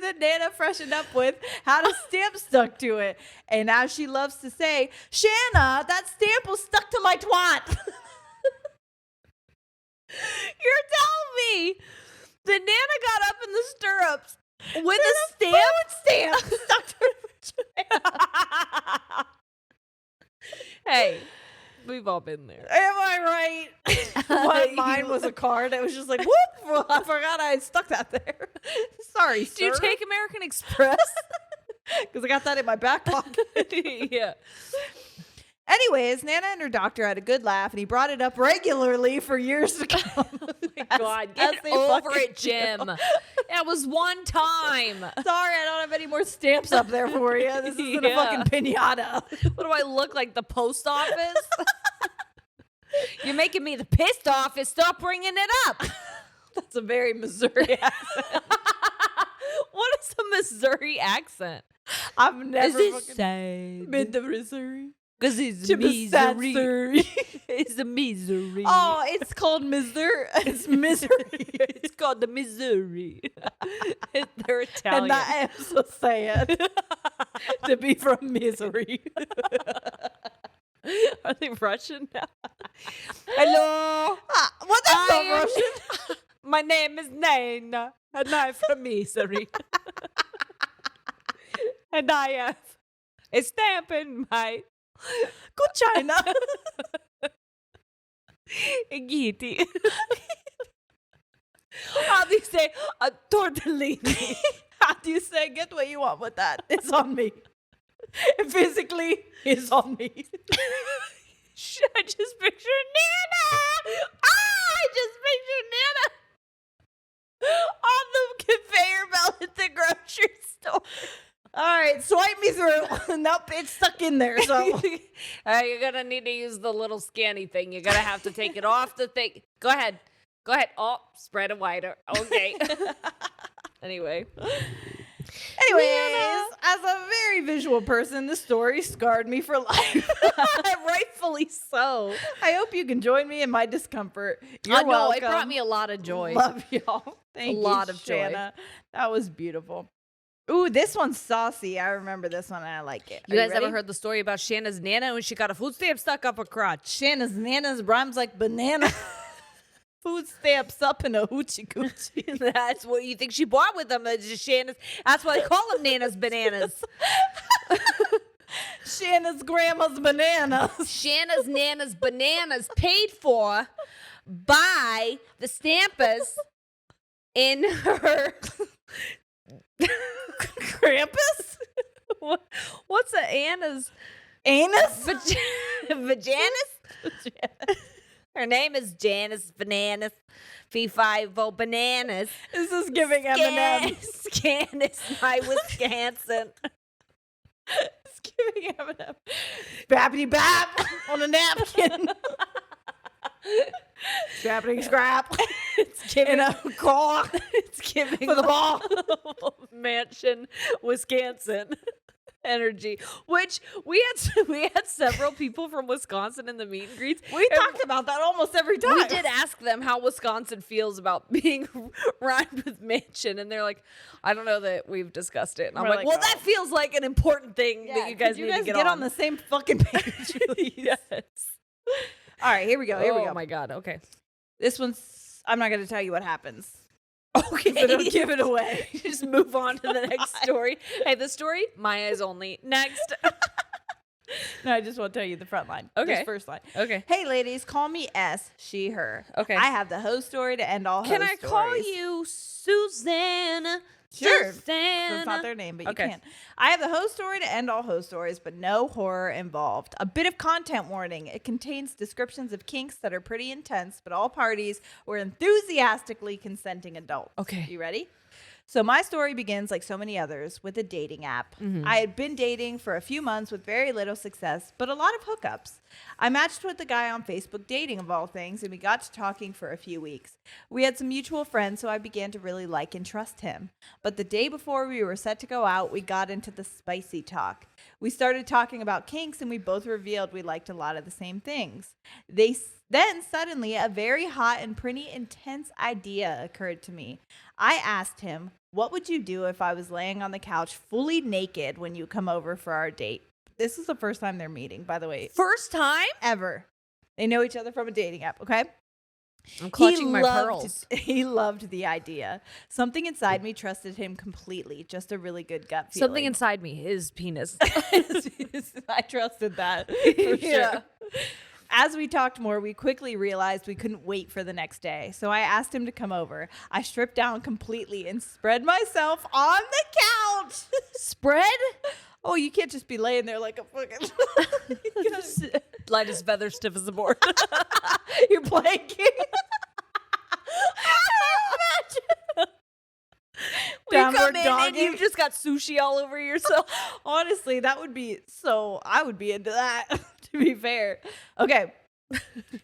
that Nana freshened up with had a stamp stuck to it. And as she loves to say, Shanna, that stamp was stuck to my twat. You're telling me that Nana got up in the stirrups with a stamp stuck to her vagina. Hey, we've all been there. Am I right? Mine was a card. It was just like, whoop, I forgot I had stuck that there. Sorry, sir. Do you take American Express? Because I got that in my back pocket. Yeah. Anyways, Nana and her doctor had a good laugh, and he brought it up regularly for years to come. Oh my God, get over it, Jim. That was one time. Sorry, I don't have any more stamps up there for you. This isn't a fucking pinata. What do I look like, the post office? You're making me the pissed office. Stop bringing it up. That's a very Missouri accent. What is a Missouri accent? I've never been to Missouri. Because it's misery. It's a misery. Oh, it's called Missouri. It's misery. It's called the Missouri. They're Italian. And I am so sad to be from misery. Are they Russian now? Hello. What is so Russian? My name is Nana, and I'm from misery. And I have a stamp in my Good China. Giti. How do you say a tortellini? How do you say get what you want with that? It's on me. Physically, it's on me. I just picture Nana. I just picture Nana on the conveyor belt at the grocery store. All right, swipe me through. Nope, it's stuck in there. So you're gonna need to use the little scanny thing. You're gonna have to take it off the thing. Go ahead. Oh, spread it wider. Okay. Anyways, as a very visual person, this story scarred me for life. Rightfully so. I hope you can join me in my discomfort. You're welcome. It brought me a lot of joy. Love y'all. Thank you, a lot of Shanna. joy. That was beautiful. Ooh, this one's saucy. I remember this one and I like it. You guys ever heard the story about Shanna's Nana when she got a food stamp stuck up her crotch? Shanna's Nana's rhymes like banana. Food stamps up in a hoochie coochie. That's what you think she bought with them. It's just Shanna's. That's why they call them Nana's bananas. Shanna's grandma's bananas. Shanna's Nana's bananas paid for by the stampers in her Krampus? What's a Anna's? Anus? Vajanis? Her name is Janice Bananas. Fee-fi-vo bananas. This is giving Eminem. Scanis, my Wisconsin. It's giving Eminem. Bappity bap on a napkin. Scrappity scrap. It's giving in a clock. It's giving for the ball. Mansion, Wisconsin. energy, which we had several people from Wisconsin in the meet and greets. We talked about that almost every time. We did ask them how Wisconsin feels about being rhymed with mansion, and they're like, I don't know that we've discussed it. And I'm like, well, that feels like an important thing that you guys need to get on the same fucking page, please. Yes. All right, here we go. Here we go. Oh my God. Okay. This one's. I'm not going to tell you what happens. Okay. So don't give it away. Just move on to the next story. Hey, the story, my eyes only. Next. No, I just want to tell you the front line. Okay. Just first line. Okay. Hey, ladies, call me S, she, her. Okay. I have the host story to end all Can host I stories. call you Suzanne? Sure. Suzanne. That's not their name, but Okay. you can. I have the host story to end all host stories, but no horror involved. A bit of content warning. It contains descriptions of kinks that are pretty intense, but all parties were enthusiastically consenting adults. Okay. You ready? So my story begins, like so many others, with a dating app. I had been dating for a few months with very little success, but a lot of hookups. I matched with the guy on Facebook Dating, of all things, and we got to talking for a few weeks. We had some mutual friends, so I began to really like and trust him. But the day before we were set to go out, we got into the spicy talk. We started talking about kinks, and we both revealed we liked a lot of the same things. Then suddenly, a very hot and pretty intense idea occurred to me. I asked him, what would you do if I was laying on the couch fully naked when you come over for our date? This is the first time they're meeting, by the way. First time? Ever. They know each other from a dating app, okay? I'm clutching my pearls. He loved the idea. Something inside me trusted him completely. Just a really good gut feeling. Something inside me, his penis. I trusted that for sure. As we talked more, we quickly realized we couldn't wait for the next day. So I asked him to come over. I stripped down completely and spread myself on the couch. Spread? Oh, you can't just be laying there like a fucking... Light as feather, stiff as a board. You're planking. You come Downward in dog and you just got sushi all over yourself. Honestly, that would be so... I would be into that, to be fair. Okay.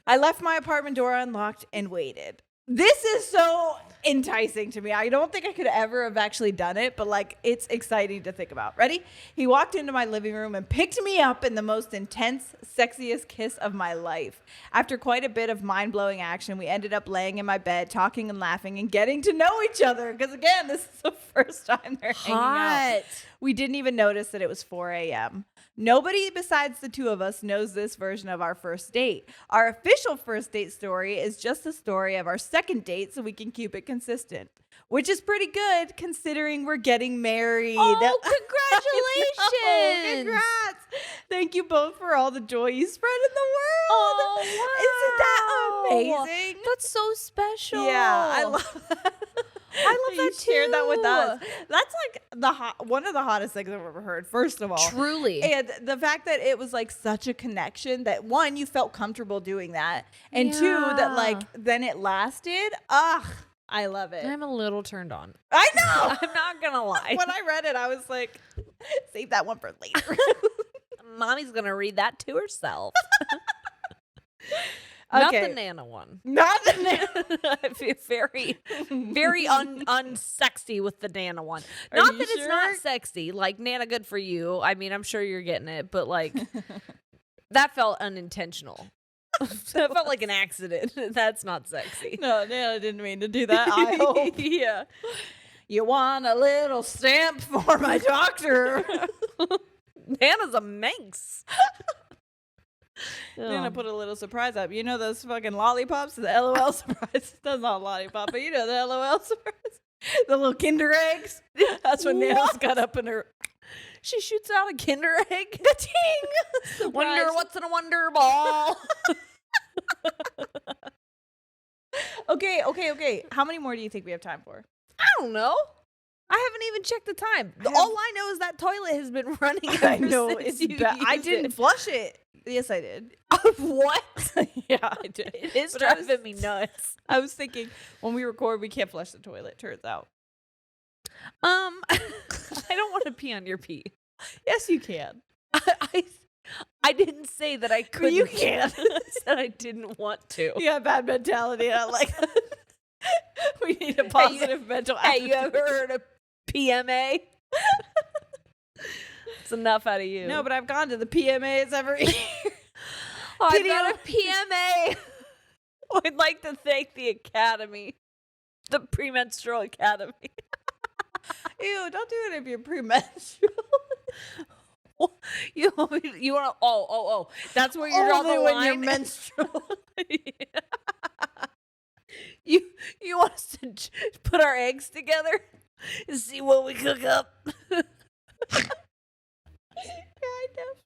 I left my apartment door unlocked and waited. This is so enticing to me. I don't think I could ever have actually done it, but like it's exciting to think about. Ready? He walked into my living room and picked me up in the most intense, sexiest kiss of my life. After quite a bit of mind-blowing action, we ended up laying in my bed, talking and laughing and getting to know each other. Because again, this is the first time they're hanging out. We didn't even notice that it was 4 a.m. Nobody besides the two of us knows this version of our first date. Our official first date story is just the story of our second date, so we can keep it consistent, which is pretty good considering we're getting married. Oh, congratulations. Congrats. Thank you both for all the joy you spread in the world. Oh, wow. Isn't that amazing? That's so special. Yeah, I love that. I love that too. Shared that with us. That's like one of the hottest things I've ever heard. First of all, truly, and the fact that it was like such a connection that one, you felt comfortable doing that, and two, that like then it lasted. Ugh, I love it. I'm a little turned on. I know. I'm not gonna lie. When I read it, I was like, save that one for later. Mommy's gonna read that to herself. Okay. Not the Nana one. Not the Nana. I feel very, very unsexy with the Nana one. Are Not you that it's sure? not sexy. Like, Nana, good for you. I mean, I'm sure you're getting it, but like, that felt unintentional. That felt like an accident. That's not sexy. No, Nana didn't mean to do that. I hope. Yeah. You want a little stamp for my doctor? Nana's a minx. Nana put a little surprise up. You know those fucking lollipops? The LOL surprise. That's not a lollipop, but you know the LOL surprise. The little Kinder eggs. That's what Nana's got up in her. She shoots out a Kinder egg. Ting! Wonder what's in a wonder ball. Okay. How many more do you think we have time for? I don't know. I haven't even checked the time. All I know is that toilet has been running. I know since it's you bad. I used didn't it. flush it. Yes, I did. What? Yeah, I did. It is But I driving me nuts. I was thinking when we record, we can't flush the toilet. Turns out. I don't want to pee on your pee. Yes, you can. I didn't say that I couldn't. You can. I said I didn't want to. You have bad mentality. I like that. We need a positive mental attitude. Hey, you ever heard of PMA? It's enough out of you. No, but I've gone to the PMAs every year. Oh, I got a PMA. I'd like to thank the Academy, the Premenstrual Academy. Ew, don't do it if you're premenstrual. You want to? Oh. That's where you're on the Only when line. you're menstrual. You want us to put our eggs together and see what we cook up? Kind of.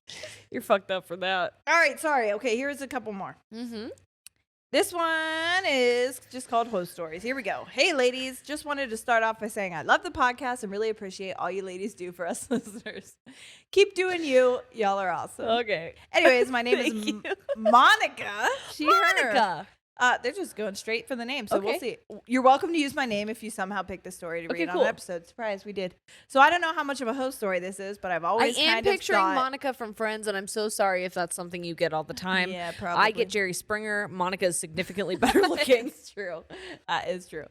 You're fucked up for that. All right, sorry. Okay, here's a couple more. Mm-hmm. This one is just called Host Stories. Here we go. Hey, ladies. Just wanted to start off by saying I love the podcast and really appreciate all you ladies do for us listeners. Keep doing you. Y'all are awesome. Okay. Anyways, my name is Monica. Monica. They're just going straight for the name, so we'll Okay. see. You're welcome to use my name if you somehow pick the story to Okay, read on cool. an episode. Surprise, we did. So I don't know how much of a host story this is, but I've always I am kind of picturing thought, Monica from Friends, and I'm so sorry if that's something you get all the time. Yeah, probably. I get Jerry Springer. Monica is significantly better looking. It's true. That is true.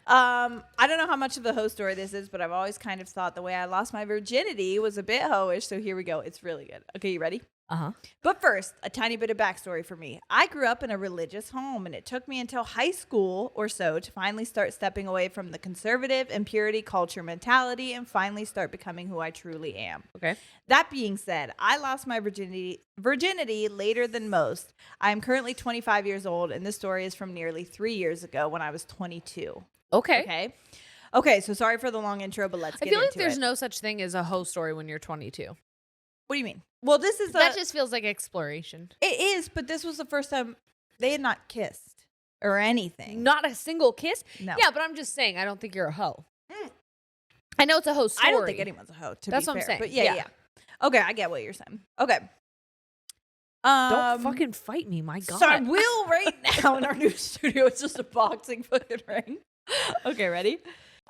I don't know how much of a host story this is, but I've always kind of thought the way I lost my virginity was a bit hoish. So here we go. It's really good. Okay, you ready? Uh-huh. But first, a tiny bit of backstory for me. I grew up in a religious home, and it took me until high school or so to finally start stepping away from the conservative and purity culture mentality and finally start becoming who I truly am. Okay. That being said, I lost my virginity later than most. I am currently 25 years old, and this story is from nearly 3 years ago when I was 22. Okay. Okay, so sorry for the long intro, but let's get into it. I feel like there's no such thing as a host story when you're 22. What do you mean? Well, this is That just feels like exploration. It is, but this was the first time they had not kissed or anything. Not a single kiss? No. Yeah, but I'm just saying, I don't think you're a hoe. I know it's a host story. I don't think anyone's a hoe, That's be what I'm fair. saying. But yeah. Okay, I get what you're saying. Okay. Don't fucking fight me, my God. So I will right now in our new studio. It's just a boxing fucking ring. Okay, ready?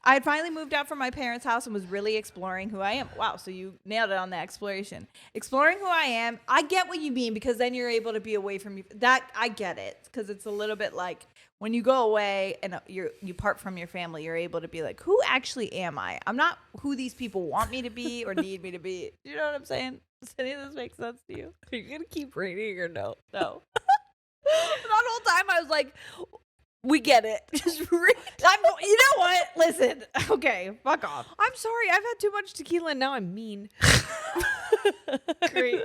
I had finally moved out from my parents' house and was really exploring who I am. Wow, so you nailed it on the exploration. Exploring who I am. I get what you mean because then you're able to be away from you. That I get it because it's a little bit like when you go away and you part from your family, you're able to be like, who actually am I? I'm not who these people want me to be or need me to be. You know what I'm saying? Does any of this make sense to you? Are you going to keep reading or no? No. That whole time I was like, we get it. Just read. You know what? Listen. Okay, fuck off. I'm sorry. I've had too much tequila and now I'm mean. Great.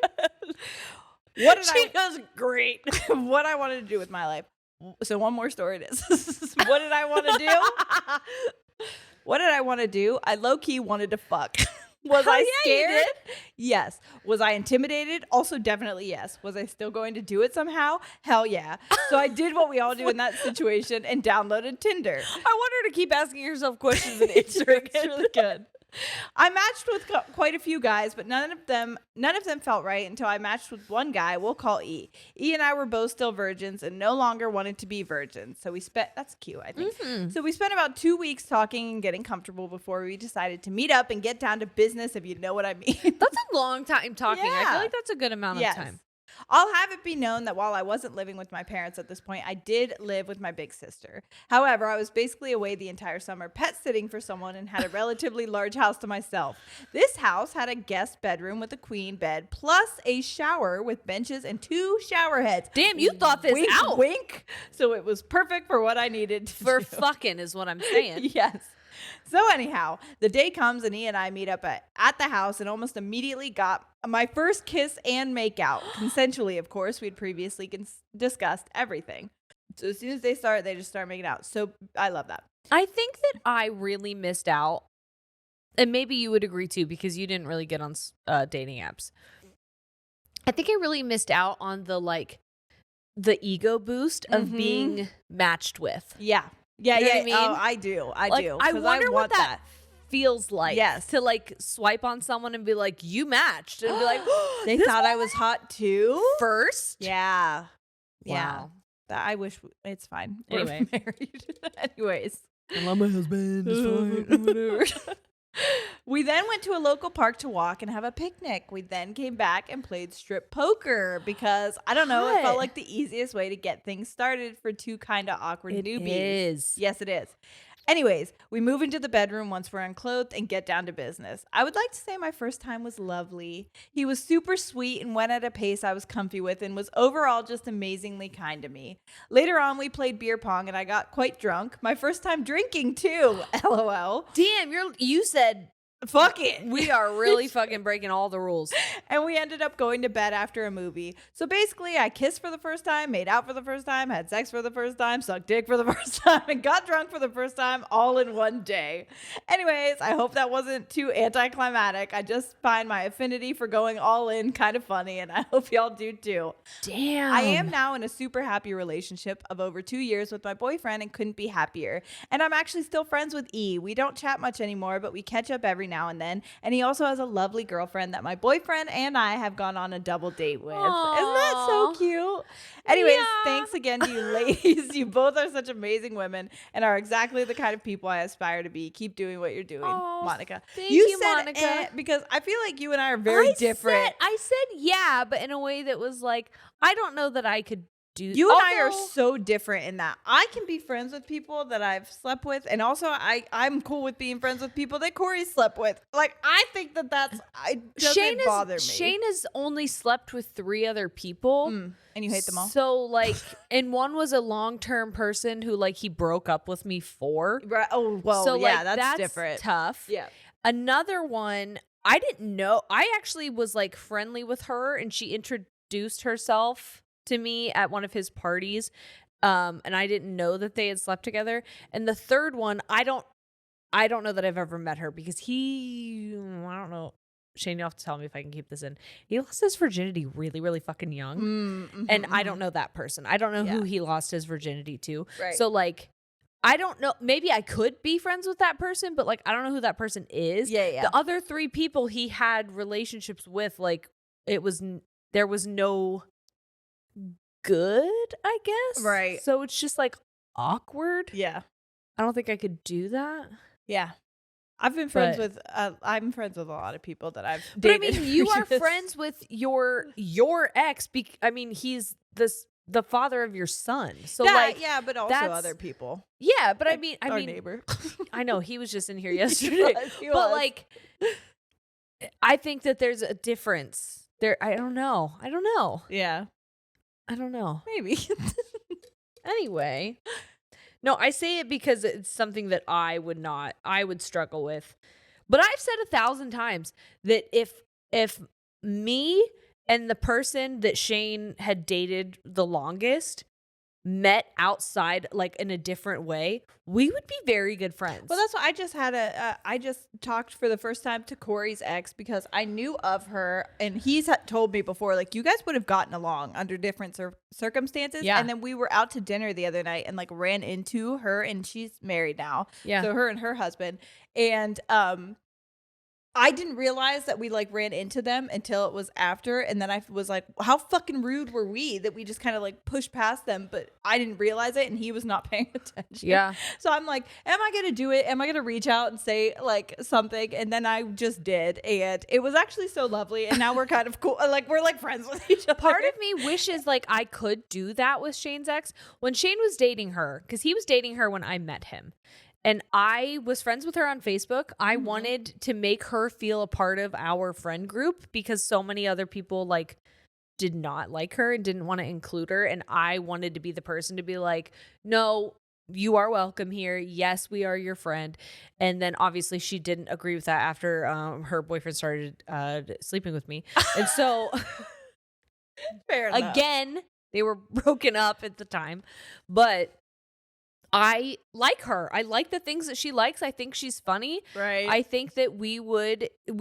What did She does great. what I wanted to do with my life. So one more story it is. What did I want to do? What did I want to do? I low-key wanted to fuck. Was I Yeah, you scared? did. Yes. Was I intimidated? Also definitely yes. Was I still going to do it somehow? Hell yeah. So I did what we all do in that situation and downloaded Tinder. I want her to keep asking herself questions and answering. It's really good. I matched with quite a few guys, but none of them felt right until I matched with one guy we'll call E. E and I were both still virgins and no longer wanted to be virgins. So that's cute, I think. Mm-hmm. So we spent about 2 weeks talking and getting comfortable before we decided to meet up and get down to business, if you know what I mean. That's a long time talking. I Yeah. feel like that's a good amount of time. I'll have it be known that while I wasn't living with my parents at this point, I did live with my big sister. However, I was basically away the entire summer pet sitting for someone and had a relatively large house to myself. This house had a guest bedroom with a queen bed plus a shower with benches and 2 shower heads. Damn, you thought this Wink, out. wink. So it was perfect for what I needed to For do. fucking is what I'm saying. Yes. So anyhow, the day comes and E and I meet up at the house and almost immediately got my first kiss and make out. Consensually, of course. We'd previously discussed everything. So as soon as they just start making out. So I love that. I think that I really missed out, and maybe you would agree too, because you didn't really get on dating apps. I think I really missed out on the ego boost of being matched with. Yeah. Yeah, You know yeah. what I mean? Oh, I do. I do. I 'Cause wonder what want that feels like. Yes. To swipe on someone and be like, you matched. And be like, They this thought I was hot too? first. Yeah. Yeah. Wow. I wish it's fine. We're Anyway. married. Anyways. I love my husband. It's fine. Whatever. We then went to a local park to walk and have a picnic. We then came back and played strip poker because, I don't know, it Hot. felt like the easiest way to get things started for 2 kind of awkward newbies. Is. Yes, it is. Anyways, we move into the bedroom once we're unclothed and get down to business. I would like to say my first time was lovely. He was super sweet and went at a pace I was comfy with and was overall just amazingly kind to me. Later on, we played beer pong and I got quite drunk. My first time drinking too, LOL. Damn, you said Fuck it. we are really fucking breaking all the rules. And we ended up going to bed after a movie. So basically, I kissed for the first time, made out for the first time, had sex for the first time, sucked dick for the first time, and got drunk for the first time all in one day. Anyways, I hope that wasn't too anticlimactic. I just find my affinity for going all in kind of funny, and I hope y'all do too. Damn. I am now in a super happy relationship of over 2 years with my boyfriend and couldn't be happier. And I'm actually still friends with E. We don't chat much anymore, but we catch up every now and then. And he also has a lovely girlfriend that my boyfriend and I have gone on a double date with. Aww. Isn't that so cute? Anyways, Yeah. thanks again to you ladies. You both are such amazing women and are exactly the kind of people I aspire to be. Keep doing what you're doing, Aw, Monica. thank you, said Monica. because I feel like you and I are very different. I said yeah, but in a way that was like, I don't know that I could do. You and I are so different in that I can be friends with people that I've slept with, and also I'm cool with being friends with people that Corey slept with. Like, I think that doesn't bother me. Shane has only slept with 3 other people. And you hate them all? So like, and one was a long-term person who like he broke up with me for. Right. Oh, well, So yeah, like, that's different. Tough. Yeah. Another one, I didn't know. I actually was like friendly with her, and she introduced herself to me at one of his parties, and I didn't know that they had slept together. And the third one, I don't know that I've ever met her because I don't know. Shane, you'll have to tell me if I can keep this in. He lost his virginity really, really fucking young, and I don't know that person. I don't know who he lost his virginity to. Right. So like, I don't know. Maybe I could be friends with that person, but like, I don't know who that person is. Yeah. The other 3 people he had relationships with, like, there was no good, I guess. Right. So it's just like awkward. Yeah. I don't think I could do that. Yeah. I've been friends with I'm friends with a lot of people that I've But I dated. mean, you are friends with your ex. I mean, he's the father of your son. So like, yeah, but also that's other people. yeah. But Like I our mean, neighbor. I know he was just in here yesterday. He but was. like, I think that there's a difference there. I don't know. Yeah, I don't know. maybe. Anyway, no, I say it because it's something that I would struggle with. But I've said 1,000 times that if me and the person that Shane had dated the longest met outside, like in a different way, we would be very good friends. Well, that's what I just had I just talked for the first time to Corey's ex because I knew of her and he's told me before, like, you guys would have gotten along under different circumstances. Yeah. And then we were out to dinner the other night and like ran into her, and she's married now. Yeah. So her and her husband. And I didn't realize that we like ran into them until it was after. And then I was like, how fucking rude were we that we just kind of like pushed past them, but I didn't realize it and he was not paying attention. Yeah. So I'm like, am I going to do it? Am I going to reach out and say like something? And then I just did. And it was actually so lovely. And now we're kind of cool. Like we're like friends with each other. Part of me wishes like I could do that with Shane's ex. When Shane was dating her, because he was dating her when I met him. And I was friends with her on Facebook. I wanted to make her feel a part of our friend group because so many other people like did not like her and didn't want to include her. And I wanted to be the person to be like, no, you are welcome here. Yes, we are your friend. And then obviously she didn't agree with that after her boyfriend started sleeping with me. And so Fair enough. again, they were broken up at the time. But I like her. I like the things that she likes. I think she's funny. Right. I think that we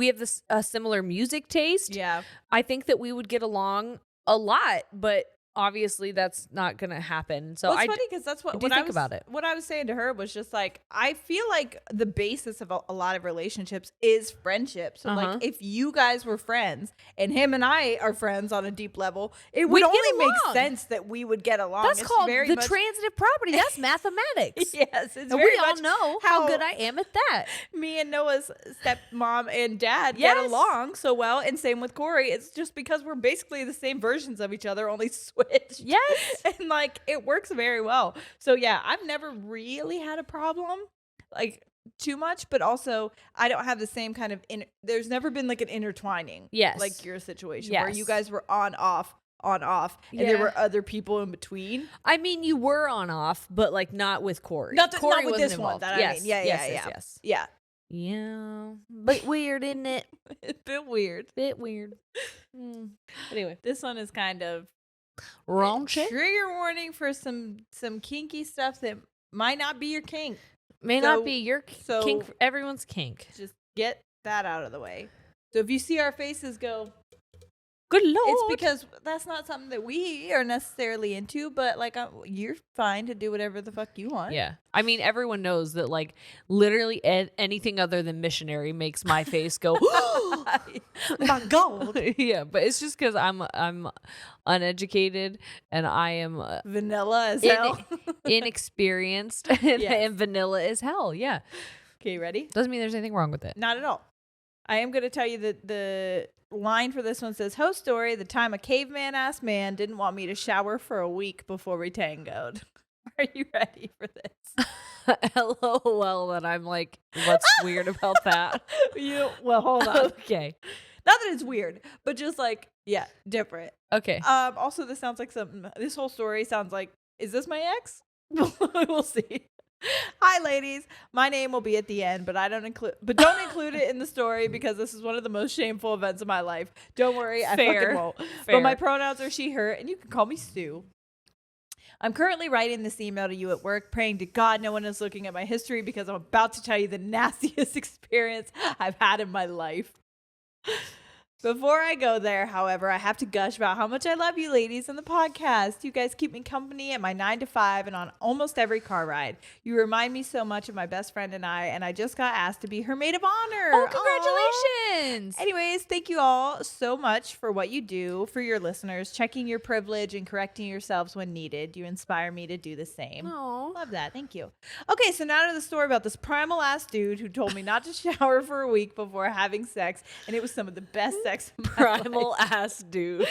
have a similar music taste. Yeah. I think that we would get along a lot, but obviously that's not going to happen. So Well, it's funny because that's what I I think was, about it. What I was saying to her was just like, I feel like the basis of a lot of relationships is friendship. So like if you guys were friends and him and I are friends on a deep level, it would We'd get only make along. sense that we would get along. That's It's called very the much, transitive property. That's mathematics. Yes, it's And very we all much know how good I am at that. me and Noah's stepmom and dad get Yes. along so well, and same with Corey. It's just because we're basically the same versions of each other, only switched. Yes. And like it works very well. So yeah, I've never really had a problem. like too much, but also I don't have the same kind of there's never been like an intertwining. Yes. Like your situation Yes. where you guys were on off, and there were other people in between. I mean, you were on off, but like not with Corey. Not Corey with wasn't this involved. one. That I mean, Yes. Yeah, but weird, isn't it? It's a bit weird. Anyway, This one is kind of raunchy. Trigger warning for some kinky stuff that might not be your kink. May not be your kink. Everyone's kink. Just get that out of the way. So if you see our faces go, good Lord, it's because that's not something that we are necessarily into, but like you're fine to do whatever the fuck you want. Yeah. I mean, everyone knows that like literally anything other than missionary makes my face go, my God. Yeah, but it's just because I'm uneducated and I am vanilla as hell. Inexperienced and vanilla as hell. Yeah. Okay, ready? Doesn't mean there's anything wrong with it. Not at all. I am going to tell you that the line for this one says, host story, the time a caveman-ass man didn't want me to shower for a week before we tangoed. Are you ready for this? LOL, and I'm like, what's weird about that? Well, hold on. Okay. Not that it's weird, but just like, yeah, different. Okay. Also, this whole story sounds like, is this my ex? We'll see. Hi, ladies. My name will be at the end, but don't include it in the story because this is one of the most shameful events of my life. Don't worry, I fucking won't. But my pronouns are she, her, and you can call me Stu. I'm currently writing this email to you at work, praying to God no one is looking at my history because I'm about to tell you the nastiest experience I've had in my life. Before I go there, however, I have to gush about how much I love you ladies and the podcast. You guys keep me company at my 9 to 5 and on almost every car ride. You remind me so much of my best friend and I just got asked to be her maid of honor. Oh, congratulations. Anyways, thank you all so much for what you do for your listeners, checking your privilege and correcting yourselves when needed. You inspire me to do the same. Oh, love that. Thank you. Okay, so now to the story about this primal ass dude who told me not to shower for a week before having sex, and it was some of the best sex of my primal life. ass dude.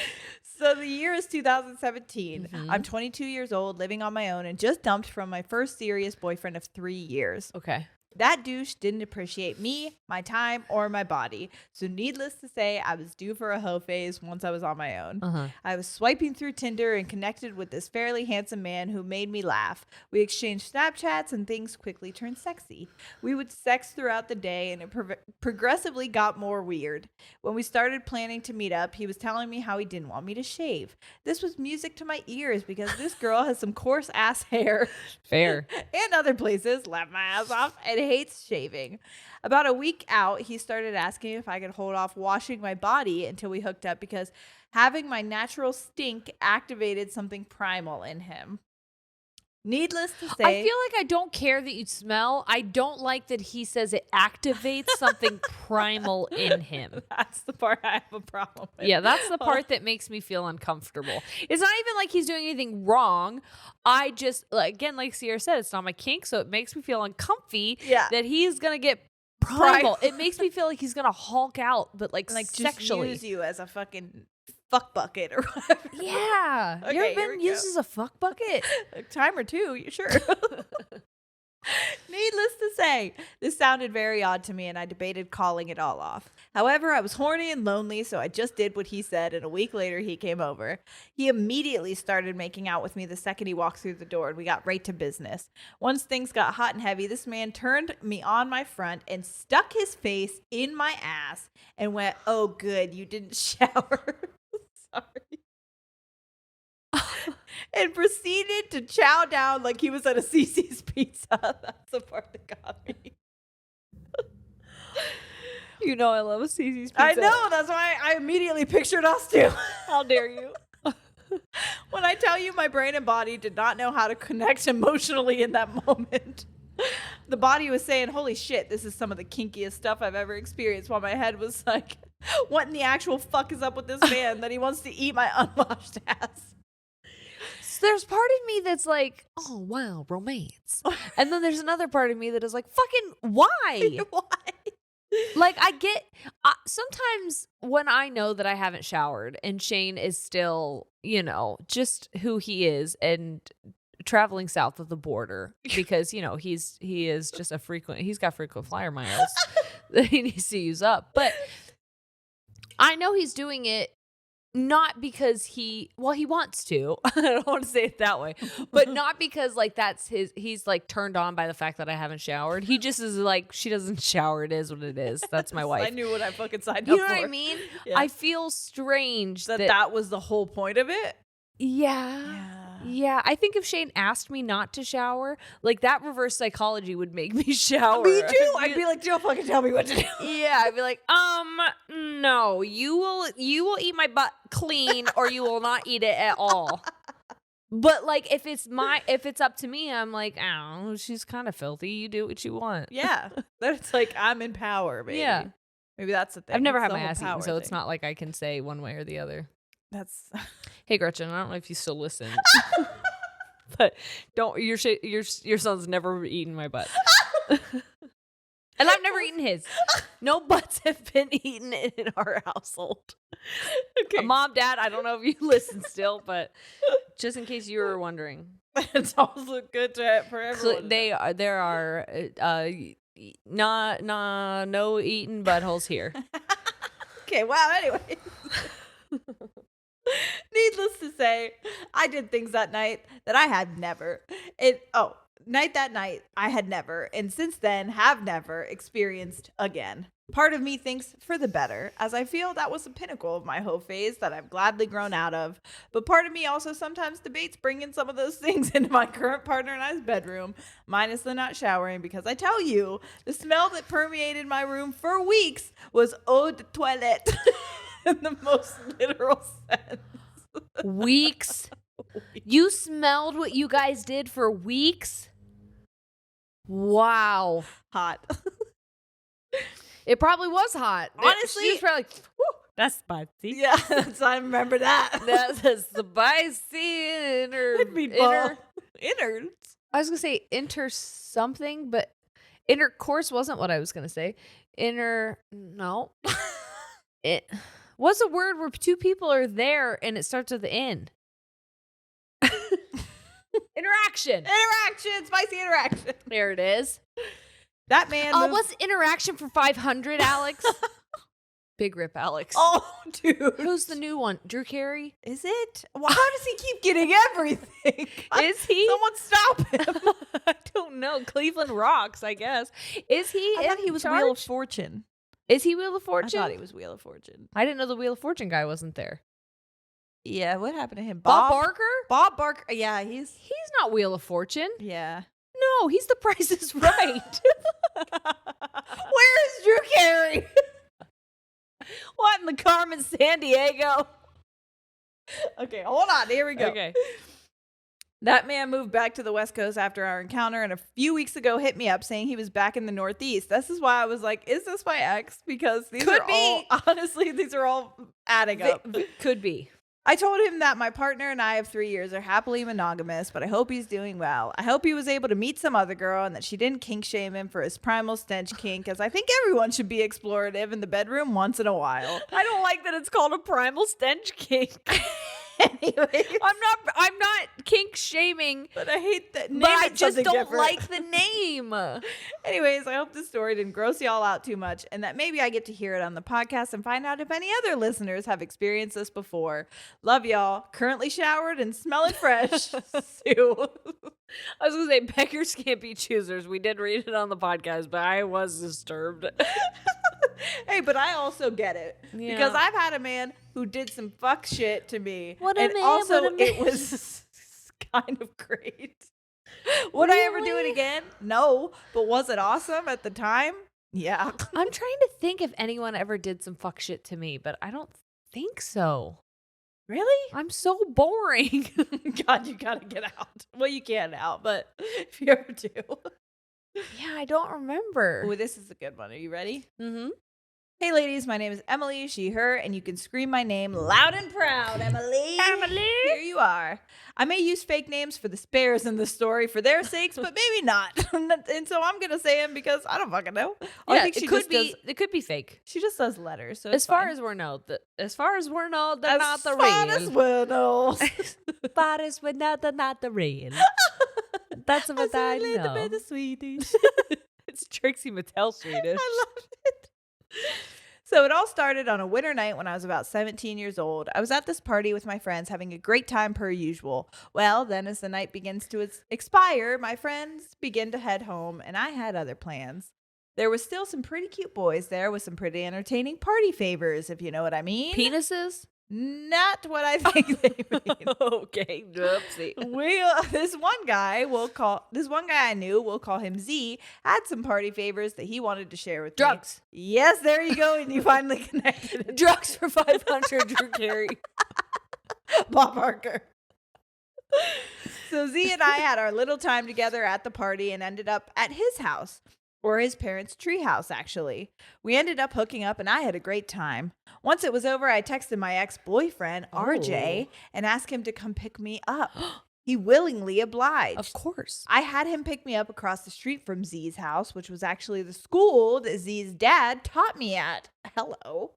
So the year is 2017. I'm 22 years old, living on my own, and just dumped from my first serious boyfriend of 3 years. Okay. That douche didn't appreciate me, my time, or my body. So needless to say, I was due for a hoe phase once I was on my own. I was swiping through Tinder and connected with this fairly handsome man who made me laugh. We exchanged Snapchats and things quickly turned sexy. We would sex throughout the day and it progressively got more weird. When we started planning to meet up, he was telling me how he didn't want me to shave. This was music to my ears because this girl has some coarse ass hair. Fair. And other places, laugh my ass off, and hates shaving. About a week out, he started asking if I could hold off washing my body until we hooked up because having my natural stink activated something primal in him. Needless to say, I feel like I don't care that you smell. I don't like that he says it activates something primal in him. That's the part I have a problem with. Yeah, that's the part that makes me feel uncomfortable. It's not even like he's doing anything wrong. I just, again, like Sierra said, it's not my kink, so it makes me feel uncomfy that he's going to get primal. It makes me feel like he's going to hulk out, but like sexually. Just use you as a fucking fuck bucket or whatever. Yeah. Okay, you ever been used as a fuck bucket? A time or two, sure. Needless to say, this sounded very odd to me and I debated calling it all off. However, I was horny and lonely, so I just did what he said, and a week later he came over. He immediately started making out with me the second he walked through the door, and we got right to business. Once things got hot and heavy, this man turned me on my front and stuck his face in my ass and went, "Oh good, you didn't shower." Sorry. And proceeded to chow down like he was at a CC's Pizza. That's the part that got me. You know I love a CC's Pizza. I know. That's why I immediately pictured us too. How dare you? When I tell you my brain and body did not know how to connect emotionally in that moment. The body was saying, holy shit, this is some of the kinkiest stuff I've ever experienced, while my head was like, what in the actual fuck is up with this man that he wants to eat my unwashed ass? So there's part of me that's like, oh, wow, romance. And then there's another part of me that is like, fucking why? Why? Like, I get, sometimes when I know that I haven't showered and Shane is still, you know, just who he is and traveling south of the border because, he is just he's got frequent flyer miles that he needs to use up. But I know he's doing it not because he wants to. I don't want to say it that way, but not because like he's like turned on by the fact that I haven't showered. He just is like, she doesn't shower. It is what it is. That's my wife. I knew what I fucking signed up for. You know what I mean? Yeah. I feel strange that was the whole point of it. Yeah. I think if Shane asked me not to shower, like that reverse psychology would make me shower. Me too. I'd be like, don't fucking tell me what to do. Yeah, I'd be like, no, you will eat my butt clean or you will not eat it at all. But like if it's up to me, I'm like, oh, she's kind of filthy. You do what you want. Yeah. That's like I'm in power, baby. Yeah. Maybe that's the thing. I've never It's had the my whole ass eaten, power so it's thing. not like I can say one way or the other. That's Hey Gretchen, I don't know if you still listen, but your son's never eaten my butt, and I've never eaten his. No butts have been eaten in our household. okay. Mom, Dad, I don't know if you listen still, but just in case you were wondering, It's also good for everyone. there are no eaten buttholes here. Okay, wow, anyway. Needless to say, I did things that night that I had never. That night I had never, and since then have never experienced again. Part of me thinks for the better, as I feel that was the pinnacle of my hoe phase that I've gladly grown out of. But part of me also sometimes debates bringing some of those things into my current partner and I's bedroom, minus the not showering, because I tell you, the smell that permeated my room for weeks was eau de toilette. In the most literal sense. Weeks? You smelled what you guys did for weeks? Wow. Hot. It probably was hot. Honestly, she was probably like, whew, that's spicy. Yeah, I remember that. That's spicy Meatball. Innards. I was going to say inter something, but intercourse wasn't what I was going to say. No. What's a word where two people are there and it starts with the N? Interaction. Spicy interaction. There it is. That man. What's interaction for 500, Alex? Big rip, Alex. Oh, dude. Who's the new one? Drew Carey? Is it? Well, how does he keep getting everything? Is he? Someone stop him. I don't know. Cleveland rocks, I guess. Is he? I thought he was Wheel of Fortune. Is he Wheel of Fortune? I thought he was Wheel of Fortune. I didn't know the Wheel of Fortune guy wasn't there. Yeah, what happened to him? Bob Barker? Bob Barker. Yeah, he's not Wheel of Fortune. Yeah. No, he's The Price is Right. Where is Drew Carey? What in the Carmen San Diego? Okay, hold on. Here we go. Okay. That man moved back to the West Coast after our encounter and a few weeks ago hit me up saying he was back in the Northeast. This is why I was like, is this my ex? Because these Could are be. all, honestly, these are all adding up. Could be. I told him that my partner and I of 3 years are happily monogamous, but I hope he's doing well. I hope he was able to meet some other girl and that she didn't kink shame him for his primal stench kink, as I think everyone should be explorative in the bedroom once in a while. I don't like that it's called a primal stench kink. Anyway, I'm not kink shaming, but I hate that name. But I it just something don't different. like the name. Anyways, I hope this story didn't gross y'all out too much and that maybe I get to hear it on the podcast and find out if any other listeners have experienced this before. Love y'all. Currently showered and smelling fresh. Sue. I was going to say, beggars can't be choosers. We did read it on the podcast, but I was disturbed. Hey, but I also get it. Yeah. Because I've had a man who did some fuck shit to me. What a and man, also what a man. it was kind of great. Would I ever do it again? No. But was it awesome at the time? Yeah. I'm trying to think if anyone ever did some fuck shit to me, but I don't think so. Really? I'm so boring. God, you gotta get out. Well, you can now, but if you ever do. Yeah, I don't remember. Oh, this is a good one. Are you ready? Mm-hmm. Hey, ladies, my name is Emily, she, her, and you can scream my name loud and proud, Emily. Emily. Here you are. I may use fake names for the spares in the story for their sakes, but maybe not. And so I'm going to say them because I don't fucking know. I think it could be. It could be fake. She just does letters. So As far as we're known, they're not the real. As far as we're known. As far as we know, they're not the real. That's about that I little know. bit of Swedish. It's Trixie Mattel Swedish. I love it. So it all started on a winter night when I was about 17 years old. I was at this party with my friends having a great time per usual. Well, then as the night begins to expire, my friends begin to head home and I had other plans. There was still some pretty cute boys there with some pretty entertaining party favors, if you know what I mean. Penises? Not what I think they mean. Okay, oopsie. This one guy I knew, we'll call him Z, had some party favors that he wanted to share with Drugs. me. Yes, there you go, and you finally connected it. Drugs for 500, Drew Carey. Bob Barker. So Z and I had our little time together at the party and ended up at his house. Or his parents' treehouse, actually. We ended up hooking up and I had a great time. Once it was over, I texted my ex-boyfriend, RJ, and asked him to come pick me up. He willingly obliged. Of course. I had him pick me up across the street from Z's house, which was actually the school that Z's dad taught me at. Hello.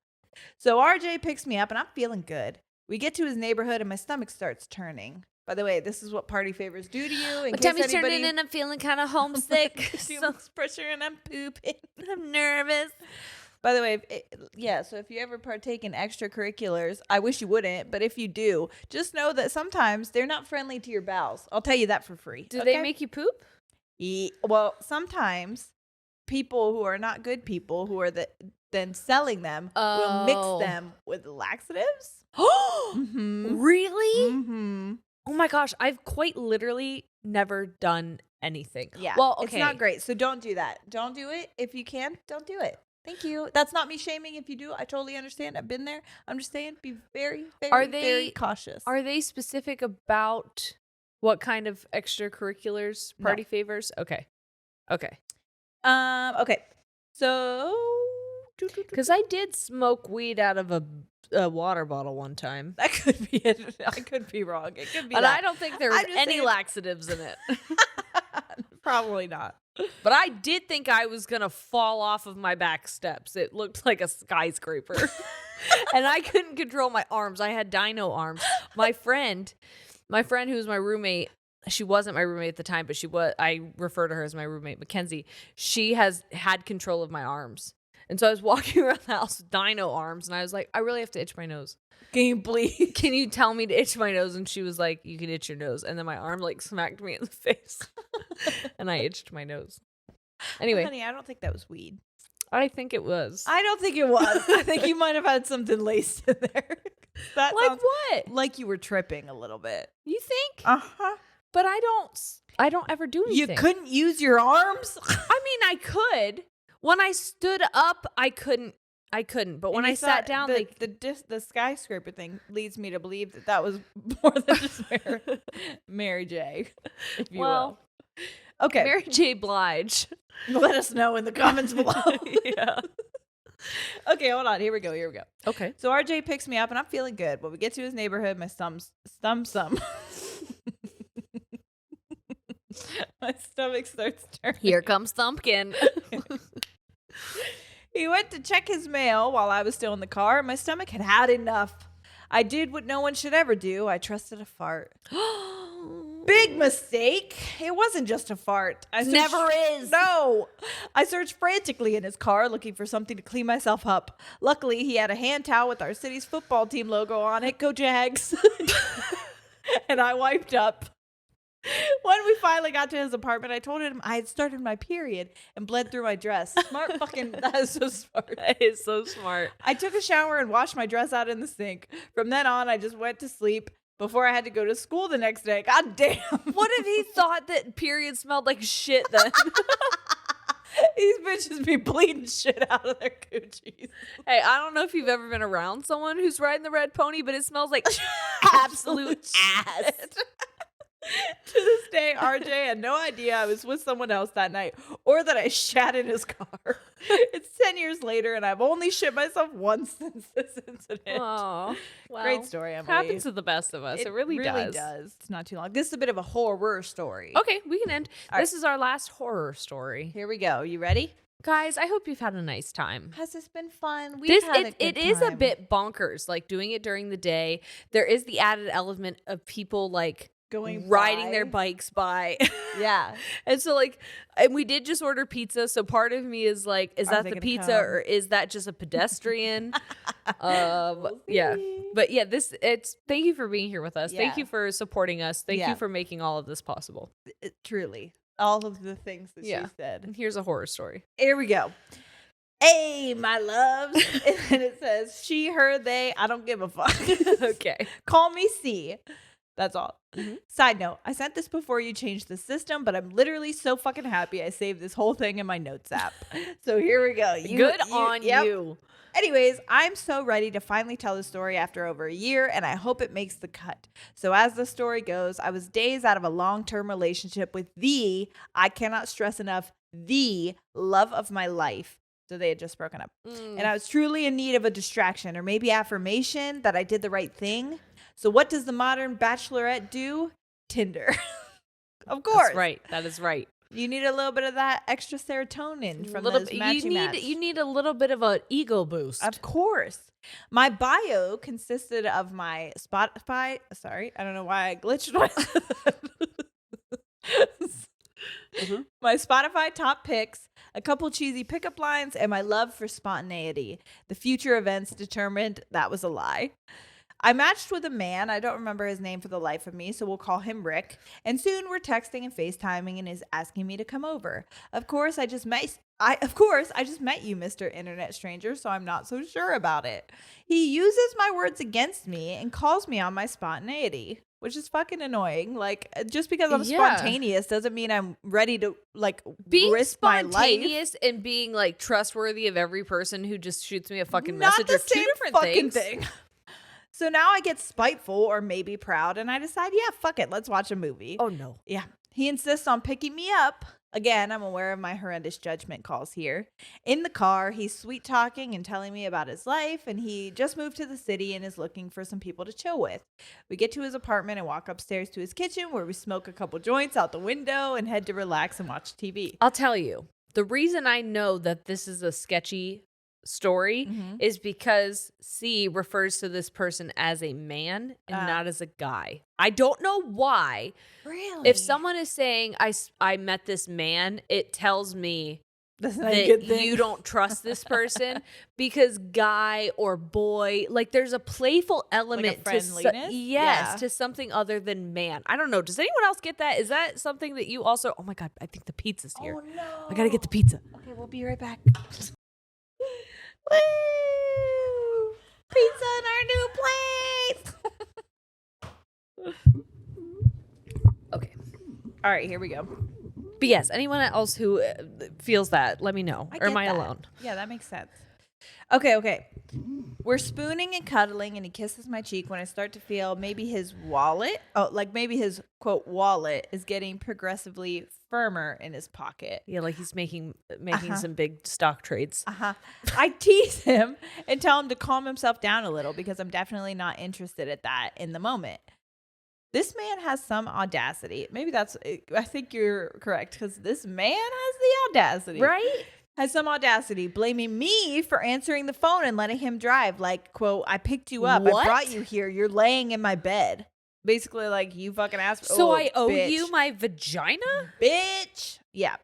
So RJ picks me up and I'm feeling good. We get to his neighborhood and my stomach starts turning. By the way, this is what party favors do to you. My tummy's turning and I'm feeling kind of homesick. Too much pressure and I'm pooping. I'm nervous. By the way, so if you ever partake in extracurriculars, I wish you wouldn't, but if you do, just know that sometimes they're not friendly to your bowels. I'll tell you that for free. Do they make you poop? Well, sometimes people who are not good people who are then selling them will mix them with laxatives. Really? Mm-hmm. Oh my gosh, I've quite literally never done anything. Yeah. Well, okay. It's not great. So don't do that. Don't do it. If you can, don't do it. Thank you. That's not me shaming if you do. I totally understand. I've been there. I'm just saying be very, very, very cautious. Are they specific about what kind of extracurriculars party favors? Okay. Okay. So because I did smoke weed out of a water bottle one time. That could be it. I could be wrong. It could be But that. I don't think there was any saying. laxatives in it. Probably not. But I did think I was going to fall off of my back steps. It looked like a skyscraper. And I couldn't control my arms. I had dino arms. My friend who was my roommate, she wasn't my roommate at the time, but I refer to her as my roommate, Mackenzie. She has had control of my arms. And so I was walking around the house with dino arms, and I was like, I really have to itch my nose. Can you please? Can you tell me to itch my nose? And she was like, you can itch your nose. And then my arm like smacked me in the face. And I itched my nose. Anyway. Honey, I don't think that was weed. I think it was. I don't think it was. I think you might have had something laced in there. That like sounds what? like you were tripping a little bit. You think? Uh-huh. But I don't ever do anything. You couldn't use your arms? I mean, I could. When I stood up, I couldn't. But when I sat down, the skyscraper thing leads me to believe that was more than just Mary J. If you will. Okay. Mary J. Blige. Let us know in the comments below. Yeah. Okay, hold on. Here we go. Okay. So RJ picks me up and I'm feeling good. But we get to his neighborhood, my my stomach starts turning. Here comes Thumpkin. He went to check his mail while I was still in the car. My stomach had had enough. I did what no one should ever do. I trusted a fart. Big mistake. It wasn't just a fart. Never is. No. I searched frantically in his car looking for something to clean myself up. Luckily, he had a hand towel with our city's football team logo on it. Go Jags. And I wiped up. When we finally got to his apartment, I told him I had started my period and bled through my dress. That is so smart. That is so smart. I took a shower and washed my dress out in the sink. From then on, I just went to sleep before I had to go to school the next day. God damn. What if he thought that period smelled like shit then? These bitches be bleeding shit out of their coochies. Hey, I don't know if you've ever been around someone who's riding the red pony, but it smells like absolute ass. To this day, RJ had no idea I was with someone else that night or that I shat in his car. It's 10 years later, and I've only shit myself once since this incident. Oh, well, great story, Emily. Happens to the best of us. It really does. It's not too long. This is a bit of a horror story. Okay, we can end. This is our last horror story. Here we go. You ready? Guys, I hope you've had a nice time. Has this been fun? It is a bit bonkers, like doing it during the day. There is the added element of people like riding their by. bikes by. Yeah. And so like, and we did just order pizza. So part of me is like, is Are that they the gonna pizza come? or is that just a pedestrian? We'll Yeah. see. But yeah, thank you for being here with us. Thank Yeah. you for supporting us. Thank Yeah. you for making all of this possible. Truly. All of the things that Yeah. she said. And here's a horror story. Here we go. Hey, my loves. And then it says, she, her, they, I don't give a fuck. Okay. Call me C. That's all. Mhm. Side note, I sent this before you changed the system, but I'm literally so fucking happy I saved this whole thing in my notes app. So here we go. Good on yep. you. Anyways, I'm so ready to finally tell the story after over a year, and I hope it makes the cut. So as the story goes, I was days out of a long-term relationship with I cannot stress enough, the love of my life. So they had just broken up. And I was truly in need of a distraction or maybe affirmation that I did the right thing. So what does the modern bachelorette do? Tinder. Of course. That's right. That is right. You need a little bit of that extra serotonin from those matchy match. You need a little bit of an ego boost. Of course. My bio consisted of my Spotify. Sorry, I don't know why I glitched my Spotify top picks, a couple cheesy pickup lines, and my love for spontaneity. The future events determined that was a lie. I matched with a man. I don't remember his name for the life of me, so we'll call him Rick. And soon we're texting and FaceTiming and is asking me to come over. Of course, I just met you, Mr. Internet Stranger, so I'm not so sure about it. He uses my words against me and calls me on my spontaneity, which is fucking annoying. Like, just because I'm spontaneous doesn't mean I'm ready to like being risk my life. Spontaneous and being like trustworthy of every person who just shoots me a fucking Not message the are two same different fucking things. thing. So now I get spiteful or maybe proud, and I decide, yeah, fuck it, let's watch a movie. Oh no. Yeah. He insists on picking me up. Again, I'm aware of my horrendous judgment calls here. In the car, he's sweet talking and telling me about his life, and he just moved to the city and is looking for some people to chill with. We get to his apartment and walk upstairs to his kitchen where we smoke a couple joints out the window and head to relax and watch TV. I'll tell you, the reason I know that this is a sketchy story is because C refers to this person as a man and not as a guy. I don't know why. Really? If someone is saying I met this man, it tells me That's not a that good thing. you don't trust this person because guy or boy, like there's a playful element to friendliness? to something other than man. I don't know. Does anyone else get that? Is that something that you also? Oh my god, I think the pizza's here. Oh no. I gotta get the pizza. Okay, we'll be right back. Woo! Pizza in our new place. Okay. All right, here we go. But yes, anyone else who feels that, let me know. Or am I alone? Yeah, that makes sense. Okay. We're spooning and cuddling, and he kisses my cheek when I start to feel maybe his wallet, maybe his, quote, wallet is getting progressively firmer in his pocket. Yeah, like he's making some big stock trades. I tease him and tell him to calm himself down a little because I'm definitely not interested at that in the moment. This man has some audacity. Maybe I think you're correct because this man has the audacity. Right? Has some audacity, blaming me for answering the phone and letting him drive. Like, quote, I picked you up. What? I brought you here. You're laying in my bed. Basically, like, you fucking asked. So I owe bitch. you my vagina? Bitch. Yeah.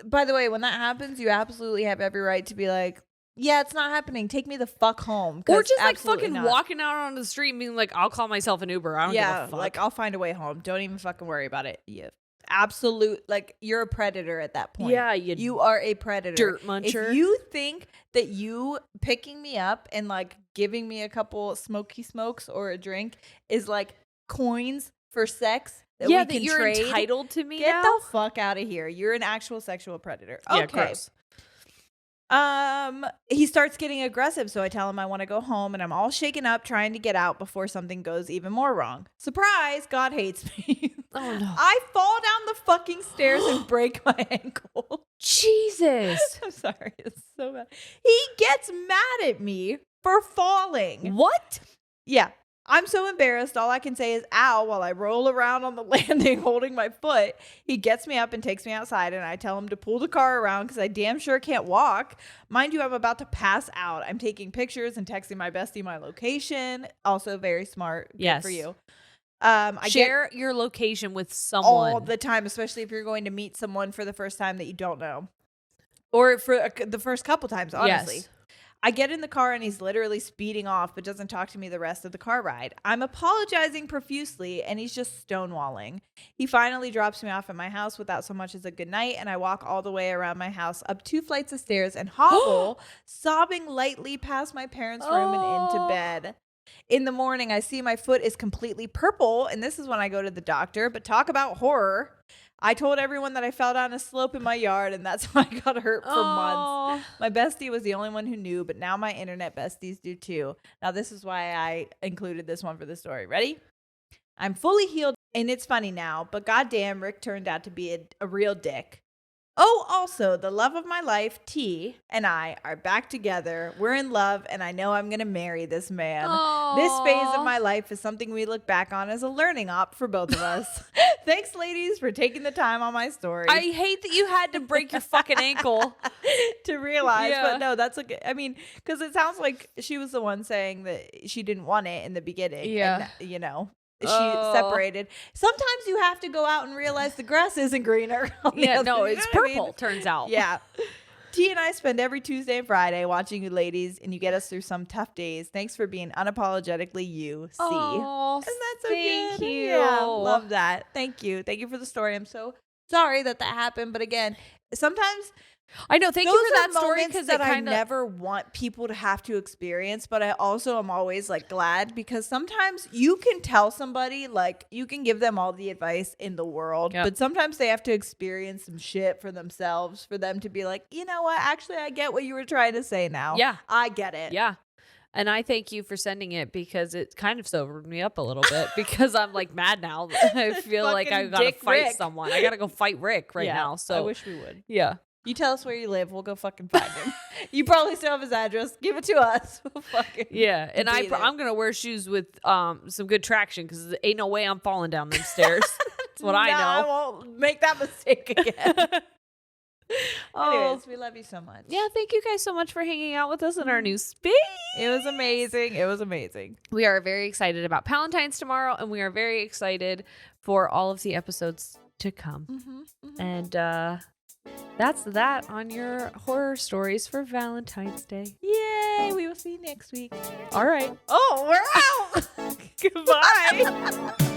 By the way, when that happens, you absolutely have every right to be like, yeah, it's not happening. Take me the fuck home. Or just like fucking walking out on the street and being like, I'll call myself an Uber. I don't give a fuck. Like, I'll find a way home. Don't even fucking worry about it. Yeah. Like, you're a predator at that point. Yeah, you are a predator. Dirt muncher. If you think that you picking me up and like giving me a couple smoky smokes or a drink is like coins for sex that we can you're trade, entitled to me get now? the fuck out of here. You're an actual sexual predator. Yeah, Okay. gross. He starts getting aggressive, so I tell him I want to go home, and I'm all shaken up trying to get out before something goes even more wrong. Surprise, God hates me. Oh no. I fall down the fucking stairs and break my ankle. Jesus. I'm sorry, it's so bad. He gets mad at me for falling. What? Yeah. I'm so embarrassed. All I can say is ow while I roll around on the landing holding my foot. He gets me up and takes me outside, and I tell him to pull the car around because I damn sure can't walk. Mind you, I'm about to pass out. I'm taking pictures and texting my bestie my location. Also very smart. Good Yes. for you. I Share your location with get someone. all the time, especially if you're going to meet someone for the first time that you don't know. Or for the first couple times, honestly. Yes. I get in the car and he's literally speeding off, but doesn't talk to me the rest of the car ride. I'm apologizing profusely and he's just stonewalling. He finally drops me off at my house without so much as a good night, and I walk all the way around my house up 2 flights of stairs and hobble, sobbing lightly past my parents' room and into bed. In the morning, I see my foot is completely purple, and this is when I go to the doctor. But talk about horror. I told everyone that I fell down a slope in my yard, and that's how I got hurt for months. My bestie was the only one who knew, but now my internet besties do too. Now, this is why I included this one for the story. Ready? I'm fully healed, and it's funny now, but goddamn, Rick turned out to be a real dick. Oh, also, the love of my life, T, and I are back together. We're in love, and I know I'm going to marry this man. This phase of my life is something we look back on as a learning op for both of us. Thanks, ladies, for taking the time on my story. I hate that you had to break your fucking ankle to realize, Yeah. but no, that's okay. I mean, because it sounds like she was the one saying that she didn't want it in the beginning. Yeah. And, she separated. Sometimes you have to go out and realize the grass isn't greener. Yeah, no, You it's know what I mean? purple, turns out. Yeah. T and I spend every Tuesday and Friday watching you ladies, and you get us through some tough days. Thanks for being unapologetically you, C. Oh, Isn't that so thank good? you. Yeah, love that. Thank you. Thank you for the story. I'm so sorry that happened. But again, sometimes I know. Thank those you for are that story moments because that it I kind of never want people to have to experience, but I also am always like glad, because sometimes you can tell somebody, like, you can give them all the advice in the world, Yep. but sometimes they have to experience some shit for themselves for them to be like, you know what, actually I get what you were trying to say now. Yeah. I get it. Yeah. And I thank you for sending it because it kind of sobered me up a little bit because I'm like mad now. I feel like I Fucking gotta Dick fight Rick. someone. I gotta go fight Rick right Yeah, now. So I wish we would. yeah. You tell us where you live, we'll go fucking find him. You probably still have his address. Give it to us. We'll fucking Yeah, and be there. I'm gonna wear shoes with some good traction because ain't no way I'm falling down them stairs. That's what I Nah, know. I won't make that mistake again. Oh. Anyways, we love you so much. Yeah, thank you guys so much for hanging out with us in our new space. It was amazing. It was amazing. We are very excited about Palentine's tomorrow, and we are very excited for all of the episodes to come. And that's that on your horror stories for Valentine's Day. Yay. We will see you next week. All right. Oh, we're out. Goodbye.